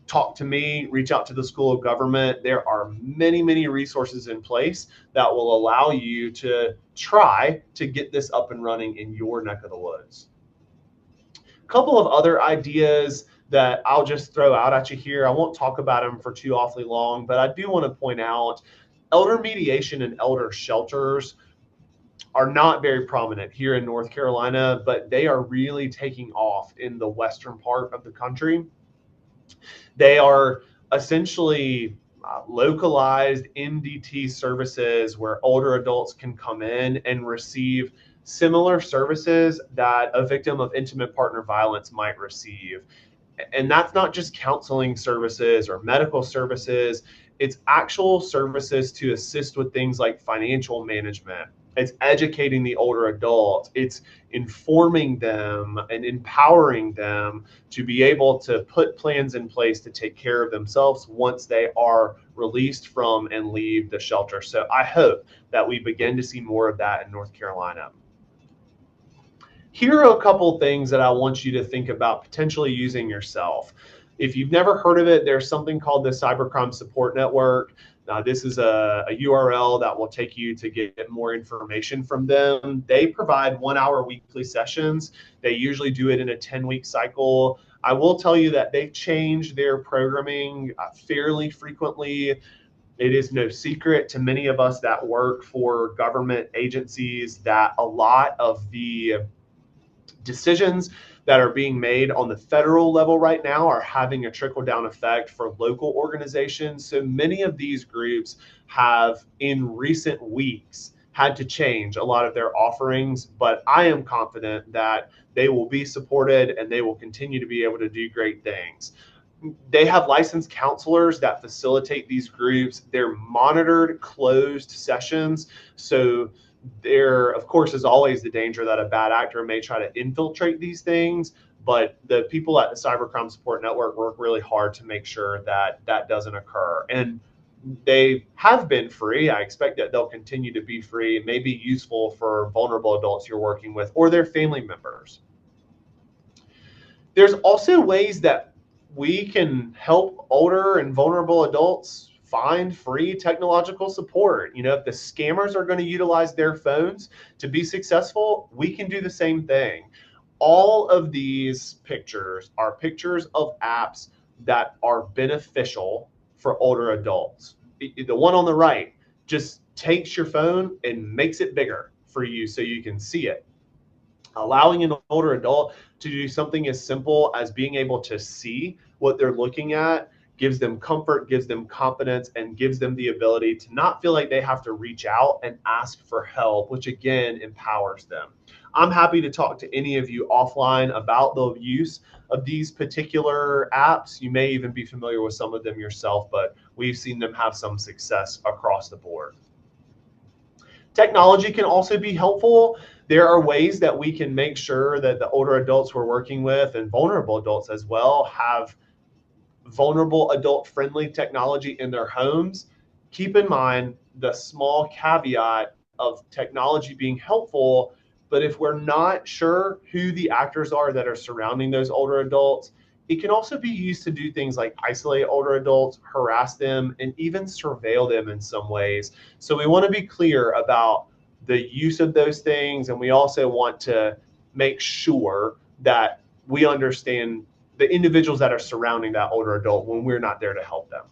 talk to me, reach out to the School of Government. There are many, many resources in place that will allow you to try to get this up and running in your neck of the woods. A couple of other ideas that I'll just throw out at you here. I won't talk about them for too awfully long, but I do want to point out elder mediation and elder shelters are not very prominent here in North Carolina, but they are really taking off in the western part of the country. They are essentially localized MDT services where older adults can come in and receive similar services that a victim of intimate partner violence might receive. And that's not just counseling services or medical services. It's actual services to assist with things like financial management. It's educating the older adult. It's informing them and empowering them to be able to put plans in place to take care of themselves once they are released from and leave the shelter. So I hope that we begin to see more of that in North Carolina. Here are a couple things that I want you to think about potentially using yourself. If you've never heard of it, there's something called the Cybercrime Support Network. This is a URL that will take you to get more information from them. They provide 1-hour weekly sessions. They usually do it in a 10-week cycle. I will tell you that they change their programming fairly frequently. It is no secret to many of us that work for government agencies that a lot of the decisions that are being made on the federal level right now are having a trickle-down effect for local organizations. So many of these groups have, in recent weeks, had to change a lot of their offerings, but I am confident that they will be supported and they will continue to be able to do great things. They have licensed counselors that facilitate these groups. They're monitored closed sessions. So there, of course, is always the danger that a bad actor may try to infiltrate these things, but the people at the Cybercrime Support Network work really hard to make sure that that doesn't occur. And they have been free. I expect that they'll continue to be free and may be useful for vulnerable adults you're working with or their family members. There's also ways that we can help older and vulnerable adults find free technological support. You know, if the scammers are going to utilize their phones to be successful, we can do the same thing. All of these pictures are pictures of apps that are beneficial for older adults. The one on the right just takes your phone and makes it bigger for you so you can see it. Allowing an older adult to do something as simple as being able to see what they're looking at gives them comfort, gives them confidence, and gives them the ability to not feel like they have to reach out and ask for help, which again empowers them. I'm happy to talk to any of you offline about the use of these particular apps. You may even be familiar with some of them yourself, but we've seen them have some success across the board. Technology can also be helpful. There are ways that we can make sure that the older adults we're working with, and vulnerable adults as well, have vulnerable adult friendly technology in their homes. Keep in mind the small caveat of technology being helpful, but if we're not sure who the actors are that are surrounding those older adults, it can also be used to do things like isolate older adults, harass them, and even surveil them in some ways. So we want to be clear about the use of those things, and we also want to make sure that we understand the individuals that are surrounding that older adult when we're not there to help them.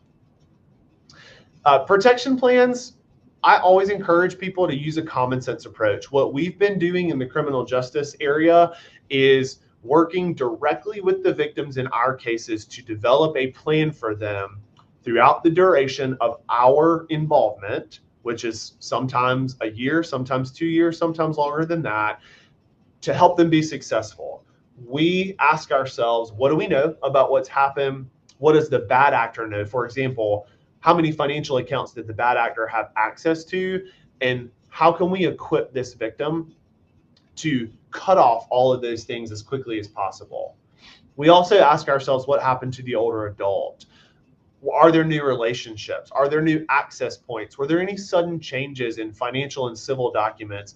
Protection plans, I always encourage people to use a common sense approach. What we've been doing in the criminal justice area is working directly with the victims in our cases to develop a plan for them throughout the duration of our involvement, which is sometimes a year, sometimes 2 years, sometimes longer than that, to help them be successful. We ask ourselves, what do we know about what's happened? What does the bad actor know? For example, how many financial accounts did the bad actor have access to? And how can we equip this victim to cut off all of those things as quickly as possible? We also ask ourselves, what happened to the older adult? Are there new relationships? Are there new access points? Were there any sudden changes in financial and civil documents?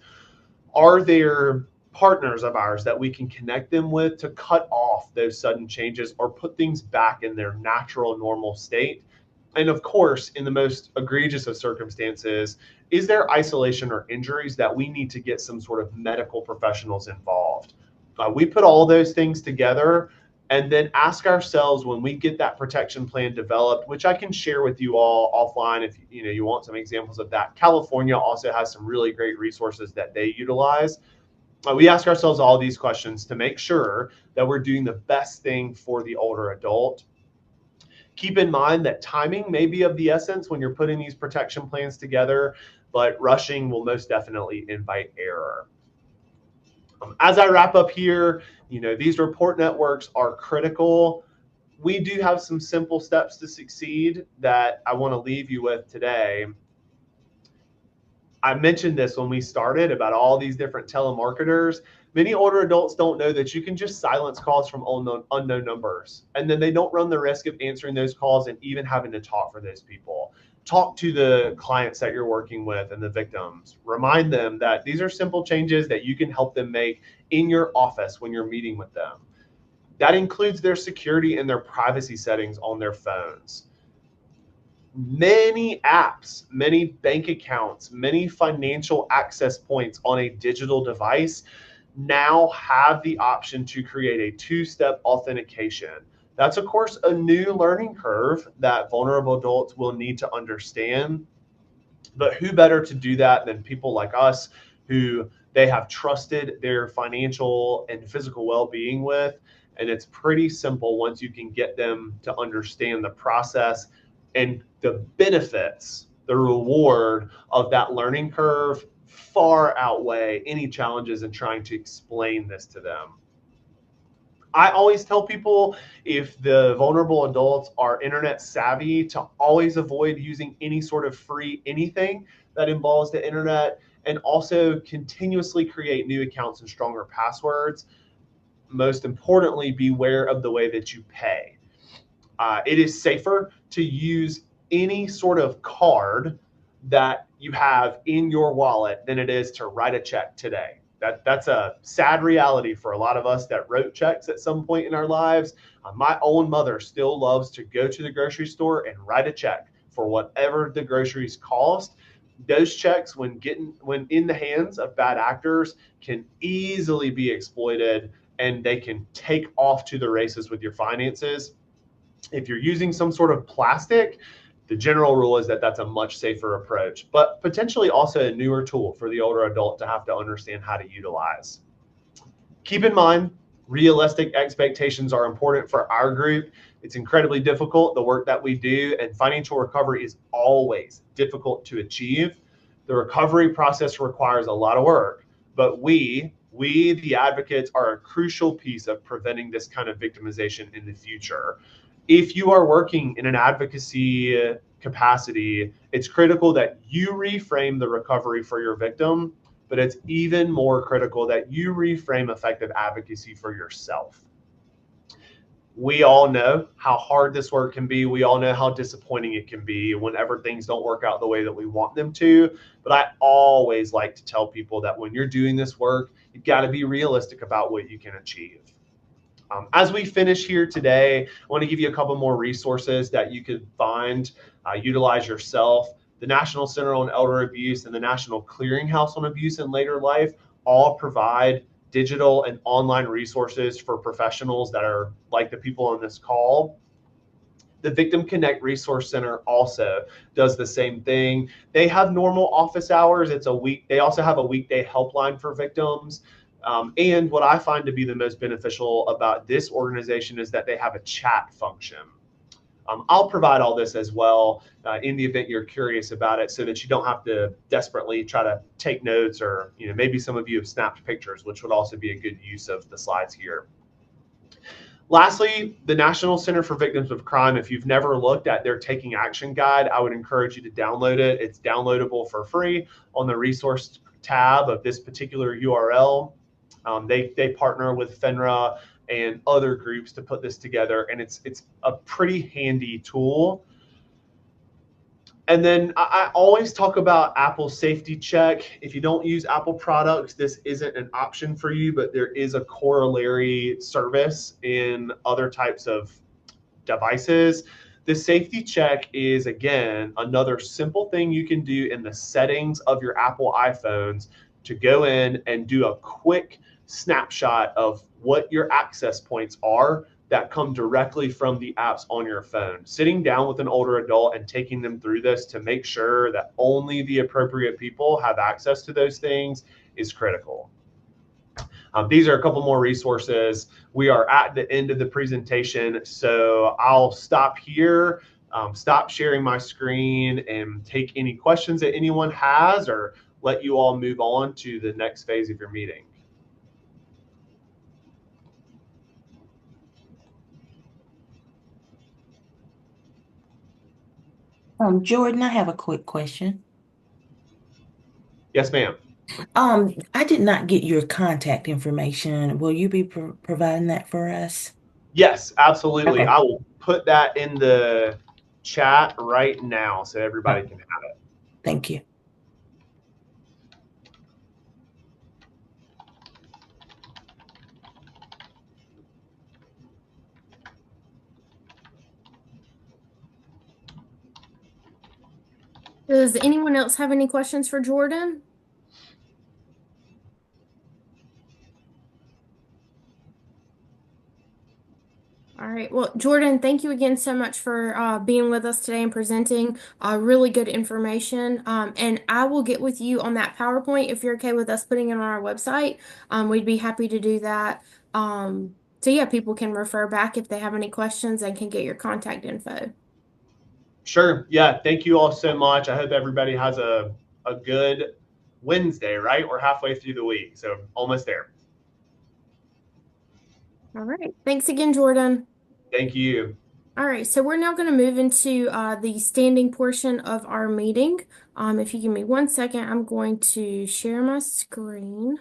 Are there partners of ours that we can connect them with to cut off those sudden changes or put things back in their natural, normal state? And of course, in the most egregious of circumstances, is there isolation or injuries that we need to get some sort of medical professionals involved? We put all those things together and then ask ourselves, when we get that protection plan developed, which I can share with you all offline if you want some examples of that. California also has some really great resources that they utilize. We ask ourselves all these questions to make sure that we're doing the best thing for the older adult. Keep in mind that timing may be of the essence when you're putting these protection plans together, but rushing will most definitely invite error. As I wrap up here, these report networks are critical. We do have some simple steps to succeed that I want to leave you with today. I mentioned this when we started about all these different telemarketers. Many older adults don't know that you can just silence calls from unknown numbers, and then they don't run the risk of answering those calls and even having to talk for those people. Talk to the clients that you're working with and the victims. Remind them that these are simple changes that you can help them make in your office when you're meeting with them. That includes their security and their privacy settings on their phones. Many apps, many bank accounts, many financial access points on a digital device now have the option to create a two-step authentication. That's, of course, a new learning curve that vulnerable adults will need to understand. But who better to do that than people like us who they have trusted their financial and physical well-being with? And it's pretty simple once you can get them to understand the process and the benefits, the reward of that learning curve far outweigh any challenges in trying to explain this to them. I always tell people, if the vulnerable adults are internet savvy, to always avoid using any sort of free anything that involves the internet, and also continuously create new accounts and stronger passwords. Most importantly, beware of the way that you pay. It is safer to use any sort of card that you have in your wallet than it is to write a check today. That's a sad reality for a lot of us that wrote checks at some point in our lives. My own mother still loves to go to the grocery store and write a check for whatever the groceries cost. Those checks, when in the hands of bad actors, can easily be exploited, and they can take off to the races with your finances. If you're using some sort of plastic, the general rule is that that's a much safer approach, but potentially also a newer tool for the older adult to have to understand how to utilize. Keep in mind, realistic expectations are important for our group. It's incredibly difficult, the work that we do, and financial recovery is always difficult to achieve. The recovery process requires a lot of work, but we, the advocates, are a crucial piece of preventing this kind of victimization in the future. If you are working in an advocacy capacity, it's critical that you reframe the recovery for your victim, but it's even more critical that you reframe effective advocacy for yourself. We all know how hard this work can be. We all know how disappointing it can be whenever things don't work out the way that we want them to. But I always like to tell people that when you're doing this work, you've got to be realistic about what you can achieve. As we finish here today, I want to give you a couple more resources that you could find, utilize yourself. The National Center on Elder Abuse and the National Clearinghouse on Abuse in Later Life all provide digital and online resources for professionals that are like the people on this call. The Victim Connect Resource Center also does the same thing. They have normal office hours. It's a week. They also have a weekday helpline for victims. And what I find to be the most beneficial about this organization is that they have a chat function. I'll provide all this as well in the event you're curious about it, so that you don't have to desperately try to take notes, or maybe some of you have snapped pictures, which would also be a good use of the slides here. Lastly, the National Center for Victims of Crime, if you've never looked at their Taking Action Guide, I would encourage you to download it. It's downloadable for free on the resource tab of this particular URL. They partner with FINRA and other groups to put this together, and it's a pretty handy tool. And then I always talk about Apple Safety Check. If you don't use Apple products, this isn't an option for you, but there is a corollary service in other types of devices. The Safety Check is, again, another simple thing you can do in the settings of your Apple iPhones to go in and do a quick snapshot of what your access points are that come directly from the apps on your phone. Sitting down with an older adult and taking them through this to make sure that only the appropriate people have access to those things is critical. These are a couple more resources. We are at the end of the presentation, so I'll stop here, stop sharing my screen, and take any questions that anyone has, or let you all move on to the next phase of your meeting. Jordan, I have a quick question. Yes, ma'am. I did not get your contact information. Will you be providing that for us? Yes, absolutely. Okay. I will put that in the chat right now so everybody can have it. Thank you. Does anyone else have any questions for Jordan? All right. Well, Jordan, thank you again so much for being with us today and presenting really good information. And I will get with you on that PowerPoint if you're okay with us putting it on our website. We'd be happy to do that. So yeah, people can refer back if they have any questions and can get your contact info. Sure. Yeah. Thank you all so much. I hope everybody has a good Wednesday, right? We're halfway through the week, so almost there. All right. Thanks again, Jordan. Thank you. All right, so we're now going to move into the standing portion of our meeting. If you give me 1 second, I'm going to share my screen.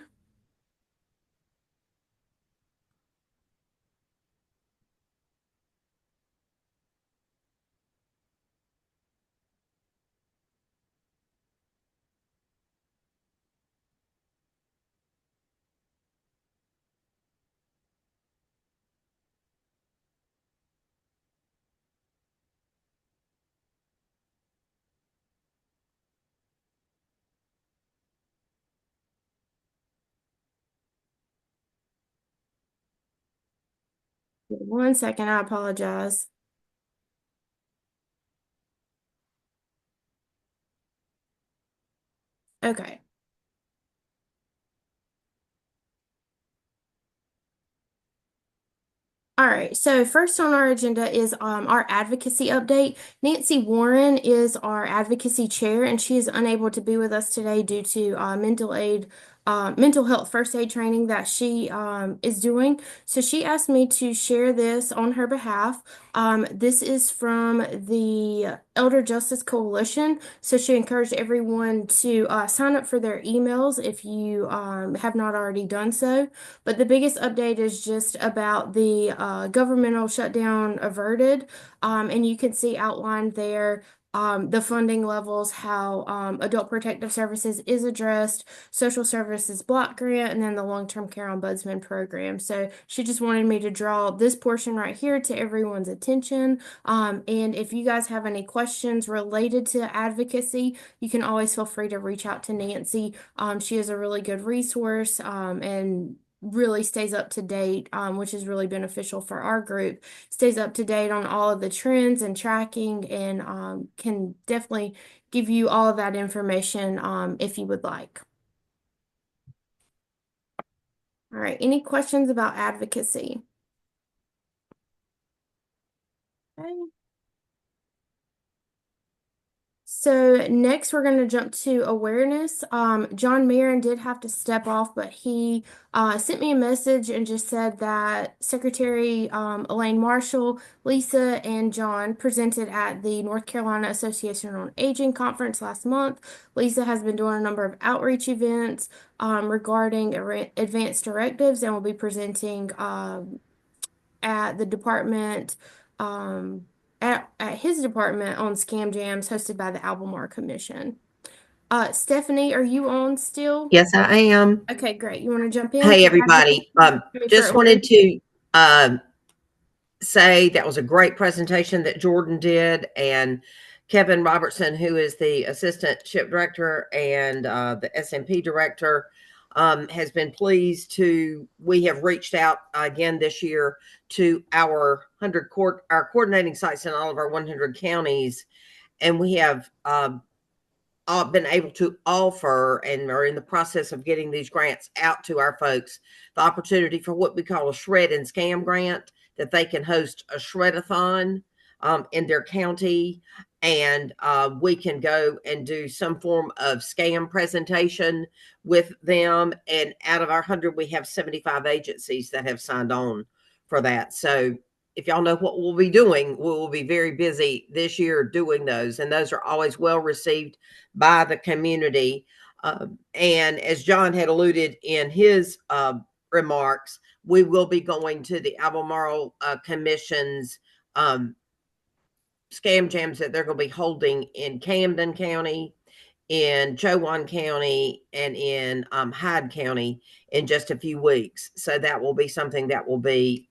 Give me 1 second, I apologize. Okay. All right, so first on our agenda is our advocacy update. Nancy Warren is our advocacy chair, and she is unable to be with us today due to mental health first aid training that she is doing. So she asked me to share this on her behalf. This is from the Elder Justice Coalition. So she encouraged everyone to sign up for their emails if you have not already done so. But the biggest update is just about the governmental shutdown averted. And you can see outlined there the funding levels, how Adult Protective Services is addressed, Social Services Block Grant, and then the Long-Term Care Ombudsman Program. So she just wanted me to draw this portion right here to everyone's attention. And if you guys have any questions related to advocacy, you can always feel free to reach out to Nancy. She is a really good resource and really stays up to date, which is really beneficial for our group. Stays up to date on all of the trends and tracking, and can definitely give you all of that information if you would like. All right, any questions about advocacy? Okay. So next we're going to jump to awareness. John Marin did have to step off, but he sent me a message and just said that Secretary Elaine Marshall, Lisa, and John presented at the North Carolina Association on Aging conference last month. Lisa has been doing a number of outreach events regarding advanced directives and will be presenting at the department at his department on Scam Jams hosted by the Albemarle Commission. Stephanie, are you on still? Yes, I am. Okay, great. You want to jump in? Hey, everybody. Just wanted to say that was a great presentation that Jordan did, and Kevin Robertson, who is the assistant ship director and the SMP director, has been pleased to. We have reached out again this year to our our coordinating sites in all of our 100 counties, and we have been able to offer and are in the process of getting these grants out to our folks the opportunity for what we call a shred and scam grant, that they can host a shredathon in their county, and we can go and do some form of scam presentation with them. And out of our 100, we have 75 agencies that have signed on for that. So if y'all know what we'll be doing, we will be very busy this year doing those, and those are always well received by the community. And as John had alluded in his remarks, we will be going to the Albemarle Commission's Scam Jams that they're going to be holding in Camden County, in Chowan County, and in Hyde County in just a few weeks. So that will be something that will be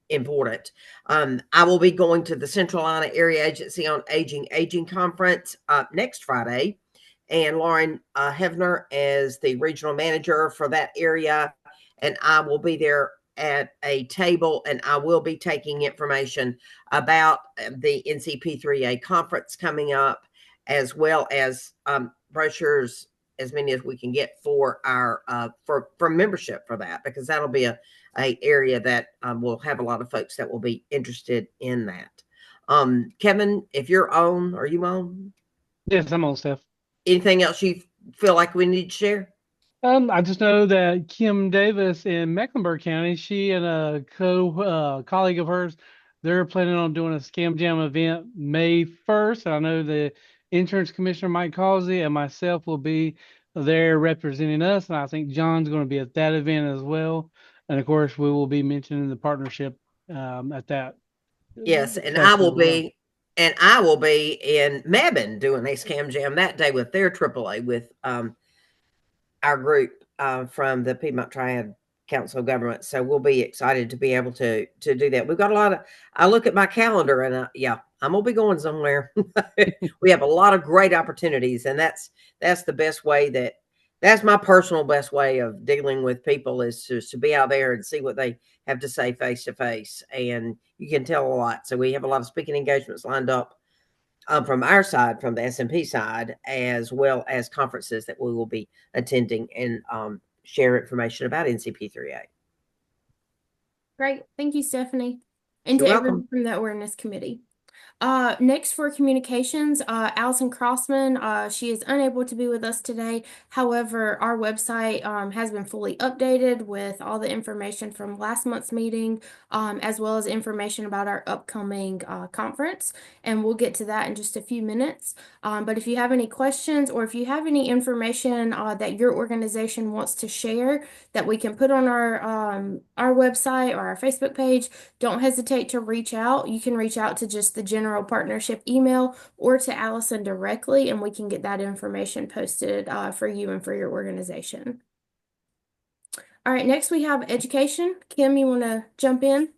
important. I will be going to the Central Carolina Area Agency on Aging Conference next Friday, and Lauren Hevner is the regional manager for that area, and I will be there at a table, and I will be taking information about the NCPAAA conference coming up, as well as brochures, as many as we can get for our for membership for that, because that'll be a area that will have a lot of folks that will be interested in that. Kevin, if you're on, are you on? Yes, I'm on, Steph. Anything else you feel like we need to share? I just know that Kim Davis in Mecklenburg County, she and a colleague of hers, they're planning on doing a Scam Jam event May 1st. I know the insurance commissioner, Mike Causey, and myself will be there representing us, and I think John's going to be at that event as well. And of course, we will be mentioning the partnership at that. Yes, and session I will as well. be, and I will be in Mebane doing a Scam Jam that day with their AAA with our group from the Piedmont Triad Council of Governments. So we'll be excited to be able to do that. We've got a lot of. I look at my calendar, and yeah, I'm gonna be going somewhere. We have a lot of great opportunities, and that's the best way. That's my personal best way of dealing with people, is to be out there and see what they have to say face to face, and you can tell a lot. So we have a lot of speaking engagements lined up from our side, from the S&P side, as well as conferences that we will be attending, and share information about NCP3A. Great. Thank you, Stephanie. And You're to welcome. everyone from the awareness committee. Next for communications, Allison Crossman, she is unable to be with us today. However, our website has been fully updated with all the information from last month's meeting, as well as information about our upcoming conference. And we'll get to that in just a few minutes. But if you have any questions or if you have any information that your organization wants to share that we can put on our website or our Facebook page, don't hesitate to reach out. You can reach out to just the general partnership email or to Allison directly, and we can get that information posted for you and for your organization. All right, next we have education. Kim, you want to jump in?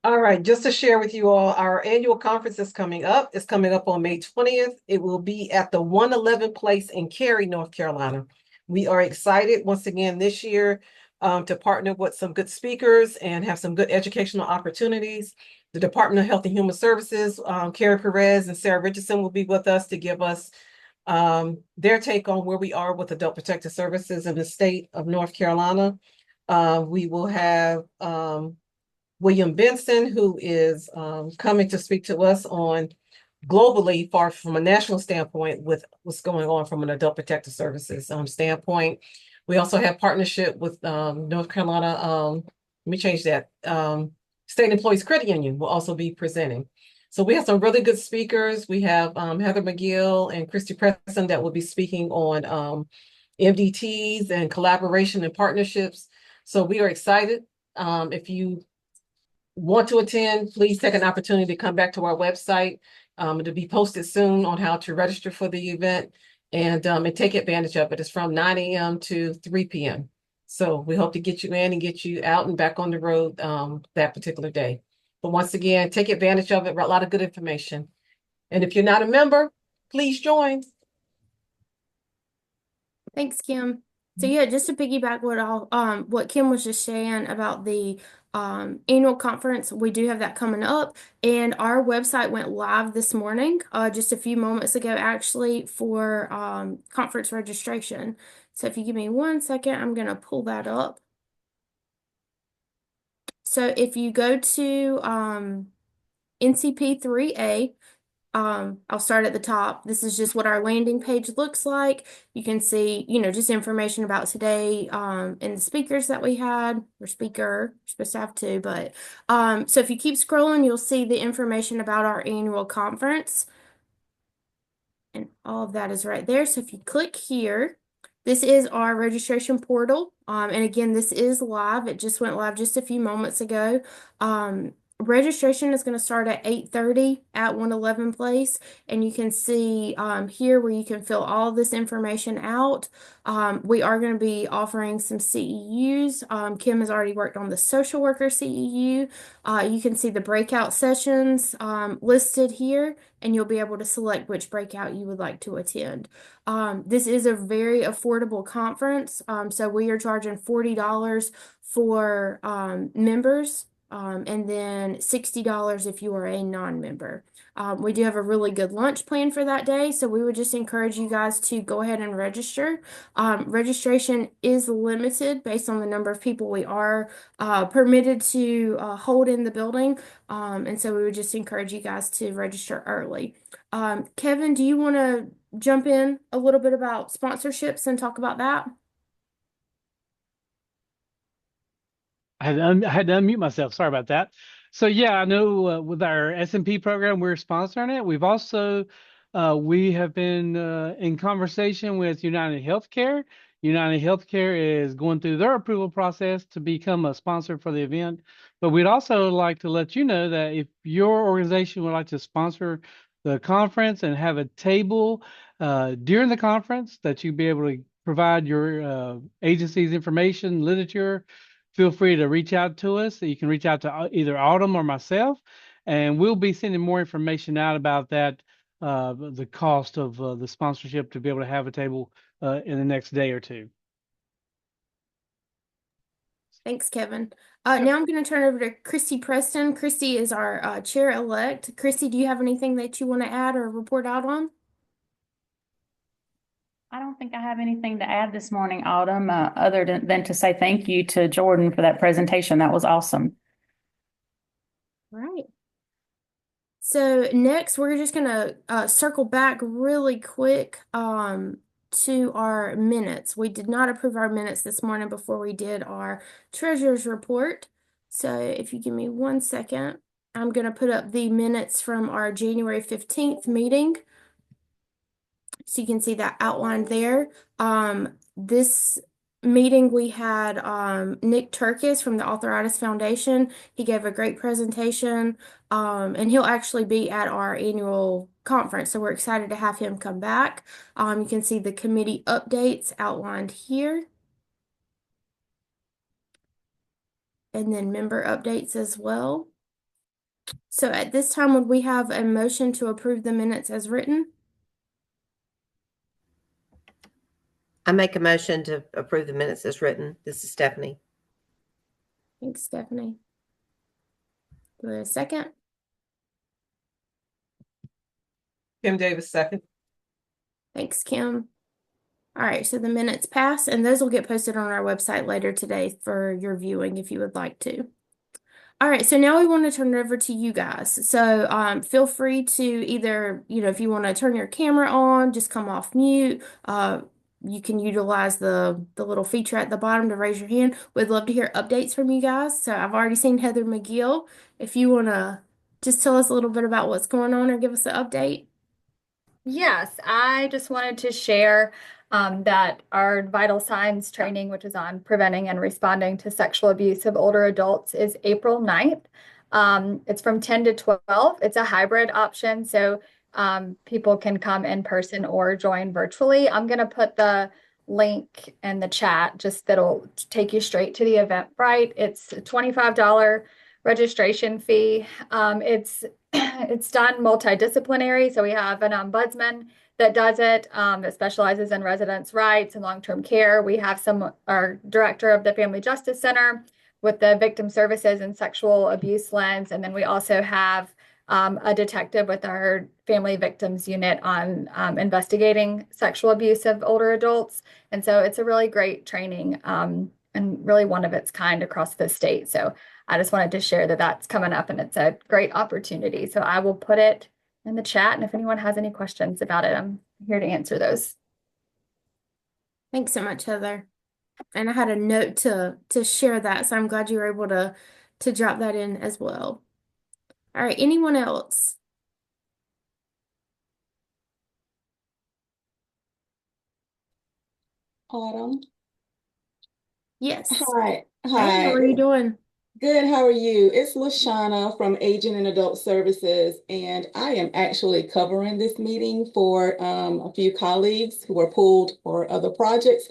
All right, just to share with you all, our annual conference is coming up. It's coming up on May 20th. It will be at the 111 Place in Cary, North Carolina. We are excited once again this year to partner with some good speakers and have some good educational opportunities. The Department of Health and Human Services, Carrie Perez and Sarah Richardson will be with us to give us their take on where we are with adult protective services in the state of North Carolina. We will have William Benson, who is coming to speak to us on globally, far from a national standpoint, with what's going on from an adult protective services standpoint. We also have partnership with North Carolina. Let me change that. State Employees Credit Union will also be presenting. So we have some really good speakers. We have Heather McGill and Christy Preston that will be speaking on MDTs and collaboration and partnerships. So we are excited. If you want to attend, please take an opportunity to come back to our website. It'll be posted soon on how to register for the event and take advantage of it. It's from 9 a.m. to 3 p.m. So we hope to get you in and get you out and back on the road that particular day. But once again, take advantage of it. A lot of good information. And if you're not a member, please join. Thanks, Kim. So yeah, just to piggyback what Kim was just saying about the annual conference, we do have that coming up, and our website went live this morning, just a few moments ago, actually, for conference registration. So if you give me 1 second, I'm gonna pull that up. So if you go to NCP3A, I'll start at the top. This is just what our landing page looks like. You can see, just information about today, and the speakers that we had, or speaker, you're supposed to have two, but, so if you keep scrolling, you'll see the information about our annual conference. And all of that is right there. So if you click here, this is our registration portal. And again, this is live. It just went live just a few moments ago. Registration is going to start at 8:30 at 111 Place, and you can see here where you can fill all this information out. We are going to be offering some CEUs. Kim has already worked on the social worker CEU. You can see the breakout sessions listed here, and you'll be able to select which breakout you would like to attend. This is a very affordable conference, so we are charging $40 for members. And then $60 if you are a non-member. We do have a really good lunch plan for that day, so we would just encourage you guys to go ahead and register. Registration is limited based on the number of people we are permitted to hold in the building, and so we would just encourage you guys to register early. Kevin, do you want to jump in a little bit about sponsorships and talk about that? I had to unmute myself. Sorry about that. So yeah, I know with our S&P program, we're sponsoring it. We've also we have been in conversation with United Healthcare. United Healthcare is going through their approval process to become a sponsor for the event. But we'd also like to let you know that if your organization would like to sponsor the conference and have a table during the conference, that you'd be able to provide your agency's information, literature, feel free to reach out to us. You can reach out to either Autumn or myself, and we'll be sending more information out about that, the cost of the sponsorship to be able to have a table in the next day or two. Thanks, Kevin. Now I'm going to turn it over to Christy Preston. Christy is our chair-elect. Christy, do you have anything that you want to add or report out on? I don't think I have anything to add this morning, Autumn, other than to say thank you to Jordan for that presentation. That was awesome. All right. So next, we're just going to circle back really quick to our minutes. We did not approve our minutes this morning before we did our treasurer's report. So if you give me 1 second, I'm going to put up the minutes from our January 15th meeting. So you can see that outlined there. This meeting we had Nick Turkis from the Arthritis Foundation. He gave a great presentation, and he'll actually be at our annual conference. So we're excited to have him come back. You can see the committee updates outlined here. And then member updates as well. So at this time, would we have a motion to approve the minutes as written? I make a motion to approve the minutes as written. This is Stephanie. Thanks, Stephanie. Do we have a second? Kim Davis, second. Thanks, Kim. All right, so the minutes pass, and those will get posted on our website later today for your viewing if you would like to. All right, so now we want to turn it over to you guys. So feel free to either, if you want to turn your camera on, just come off mute. You can utilize the little feature at the bottom to raise your hand. We'd love to hear updates from you guys. So I've already seen Heather McGill. If you want to just tell us a little bit about what's going on or give us an update. Yes, I just wanted to share that our vital signs training, which is on preventing and responding to sexual abuse of older adults, is April 9th. It's from 10 to 12. It's a hybrid option, so people can come in person or join virtually. I'm going to put the link in the chat, just that'll take you straight to the Eventbrite. It's a $25 registration fee. It's done multidisciplinary, so we have an ombudsman that does it, that specializes in residents' rights and long-term care. We have our director of the Family Justice Center with the victim services and sexual abuse lens, and then we also have a detective with our family victims unit on investigating sexual abuse of older adults. And so it's a really great training and really one of its kind across the state. So I just wanted to share that that's coming up and it's a great opportunity. So I will put it in the chat. And if anyone has any questions about it, I'm here to answer those. Thanks so much, Heather. And I had a note to share that, so I'm glad you were able to drop that in as well. All right, anyone else? Autumn. Yes. Hi. Hey, how are you doing? Good. How are you? It's LaShawna from Aging and Adult Services, and I am actually covering this meeting for a few colleagues who were pulled for other projects.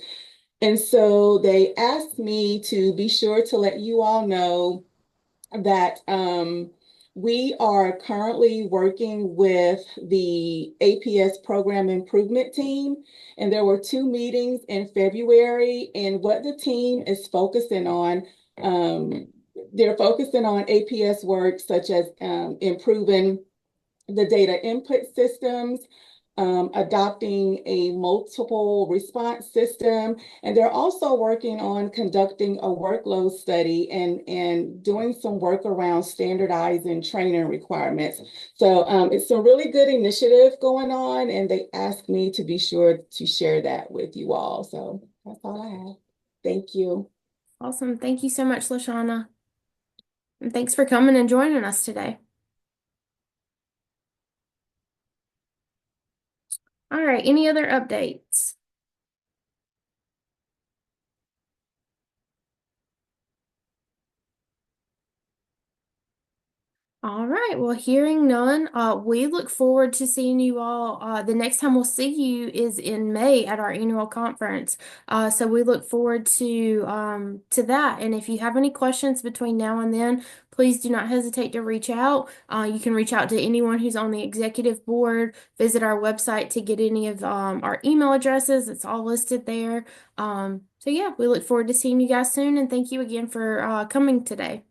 And so they asked me to be sure to let you all know that we are currently working with the APS Program Improvement Team, and there were 2 meetings in February, and what the team is focusing on, they're focusing on APS work such as improving the data input systems, adopting a multiple response system, and they're also working on conducting a workload study and doing some work around standardizing training requirements. So it's a really good initiative going on, and they asked me to be sure to share that with you all. So that's all I have. Thank you. Awesome. Thank you so much, LaShawna. And thanks for coming and joining us today. All right, any other updates? All right. Well, hearing none, we look forward to seeing you all. The next time we'll see you is in May at our annual conference. So we look forward to that. And if you have any questions between now and then, please do not hesitate to reach out. You can reach out to anyone who's on the executive board. Visit our website to get any of our email addresses. It's all listed there. So yeah, we look forward to seeing you guys soon. And thank you again for coming today.